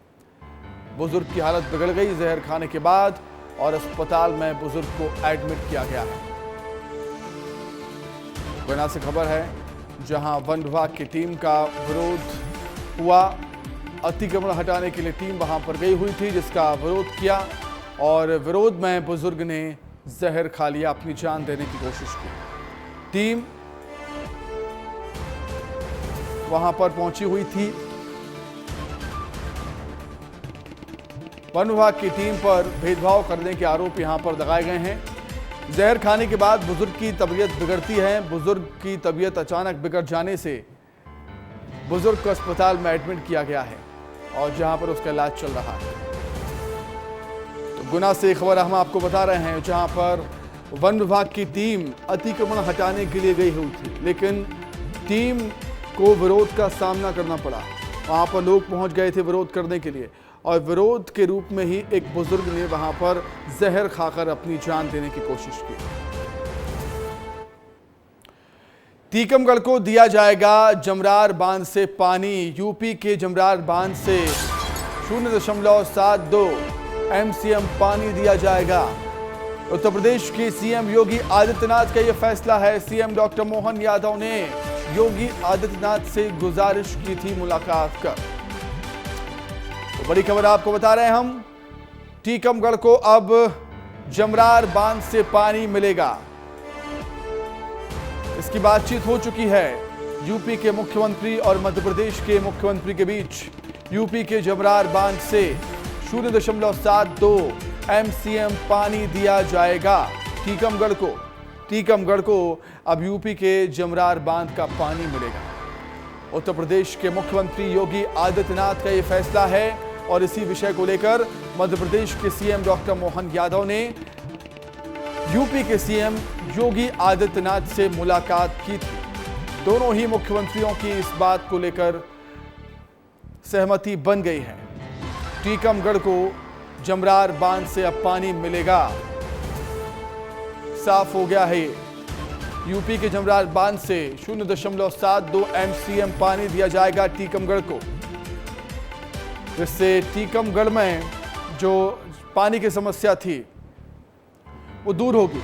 बुजुर्ग की हालत बिगड़ गई जहर खाने के बाद और अस्पताल में बुजुर्ग को एडमिट किया गया है। गुना से खबर है, जहां वन विभाग की टीम का विरोध हुआ। अतिक्रमण हटाने के लिए टीम वहां पर गई हुई थी, जिसका विरोध किया और विरोध में बुजुर्ग ने जहर खा लिया, अपनी जान देने की कोशिश की। टीम वहां पर पहुंची हुई थी। वन विभाग की टीम पर भेदभाव करने के आरोप यहां पर लगाए गए हैं। जहर खाने के बाद बुजुर्ग की तबीयत बिगड़ती है। बुजुर्ग की तबीयत अचानक बिगड़ जाने से बुजुर्ग को अस्पताल में एडमिट किया गया है और जहां पर उसका इलाज चल रहा है। तो गुना से खबर हम आपको बता रहे हैं, जहां पर वन विभाग की टीम अतिक्रमण हटाने के लिए गई हुई थी, लेकिन टीम को विरोध का सामना करना पड़ा। वहां पर लोग पहुंच गए थे विरोध करने के लिए और विरोध के रूप में ही एक बुजुर्ग ने वहां पर जहर खाकर अपनी जान देने की कोशिश की। टीकमगढ़ को दिया जाएगा जमरार बांध से पानी। यूपी के जमरार बांध से 0.72 MCM पानी दिया जाएगा। उत्तर प्रदेश के सीएम योगी आदित्यनाथ का यह फैसला है। सीएम डॉक्टर मोहन यादव ने योगी आदित्यनाथ से गुजारिश की थी मुलाकात कर। तो बड़ी खबर आपको बता रहे हैं हम, टीकमगढ़ को अब जमरार बांध से पानी मिलेगा। इसकी बातचीत हो चुकी है यूपी के मुख्यमंत्री और मध्य प्रदेश के मुख्यमंत्री के बीच। यूपी के जमरार बांध से 0.72 MCM पानी दिया जाएगा टीकमगढ़ को। टीकमगढ़ को अब यूपी के जमरार बांध का पानी मिलेगा। उत्तर प्रदेश के मुख्यमंत्री योगी आदित्यनाथ का यह फैसला है और इसी विषय को लेकर मध्य प्रदेश के सीएम डॉक्टर मोहन यादव ने यूपी के सीएम योगी आदित्यनाथ से मुलाकात की थी। दोनों ही मुख्यमंत्रियों की इस बात को लेकर सहमति बन गई है। टीकमगढ़ को जमरार बांध से अब पानी मिलेगा। साफ हो गया है ये। यूपी के जमरार बांध से 0.72 MCM पानी दिया जाएगा टीकमगढ़ को। इससे टीकमगढ़ में जो पानी की समस्या थी वो दूर होगी।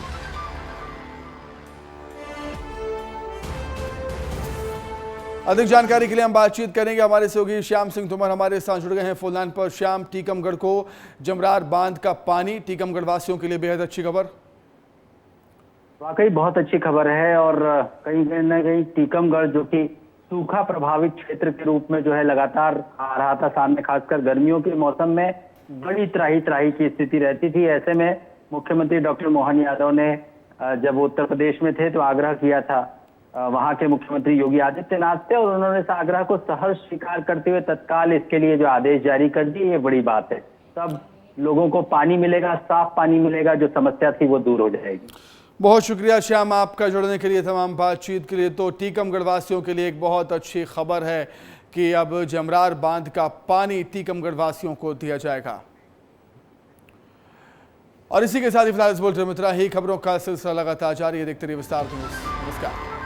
अधिक जानकारी के लिए हम बातचीत करेंगे। हमारे सहयोगी श्याम सिंह तोमर हमारे साथ जुड़ गए हैं फोन लाइन पर। श्याम, टीकमगढ़ को जमरार बांध का पानी, टीकमगढ़ वासियों के लिए बेहद अच्छी खबर।
वाकई बहुत अच्छी खबर है और कहीं न कहीं टीकमगढ़ जो कि सूखा प्रभावित क्षेत्र के रूप में जो है लगातार आ रहा था सामने, खासकर गर्मियों के मौसम में बड़ी त्राही की स्थिति रहती थी। ऐसे में मुख्यमंत्री डॉक्टर मोहन यादव ने जब उत्तर प्रदेश में थे तो आग्रह किया था वहां के मुख्यमंत्री योगी आदित्यनाथ से और उन्होंने इस आग्रह को सहर्ष स्वीकार करते हुए तत्काल इसके लिए जो आदेश जारी कर दिए। ये बड़ी बात है। सब लोगों को पानी मिलेगा, साफ पानी मिलेगा, जो समस्या थी वो दूर हो जाएगी।
बहुत शुक्रिया श्याम आपका जुड़ने के लिए, तमाम बातचीत के लिए। तो टीकमगढ़ वासियों के लिए एक बहुत अच्छी खबर है कि अब जमरार बांध का पानी टीकमगढ़ वासियों को दिया जाएगा। और इसी के साथ ही फिलहाल इस बुलेटिन में इतना ही। खबरों का सिलसिला लगातार जारी है। देखते रहिए विस्तार न्यूज़। नमस्कार।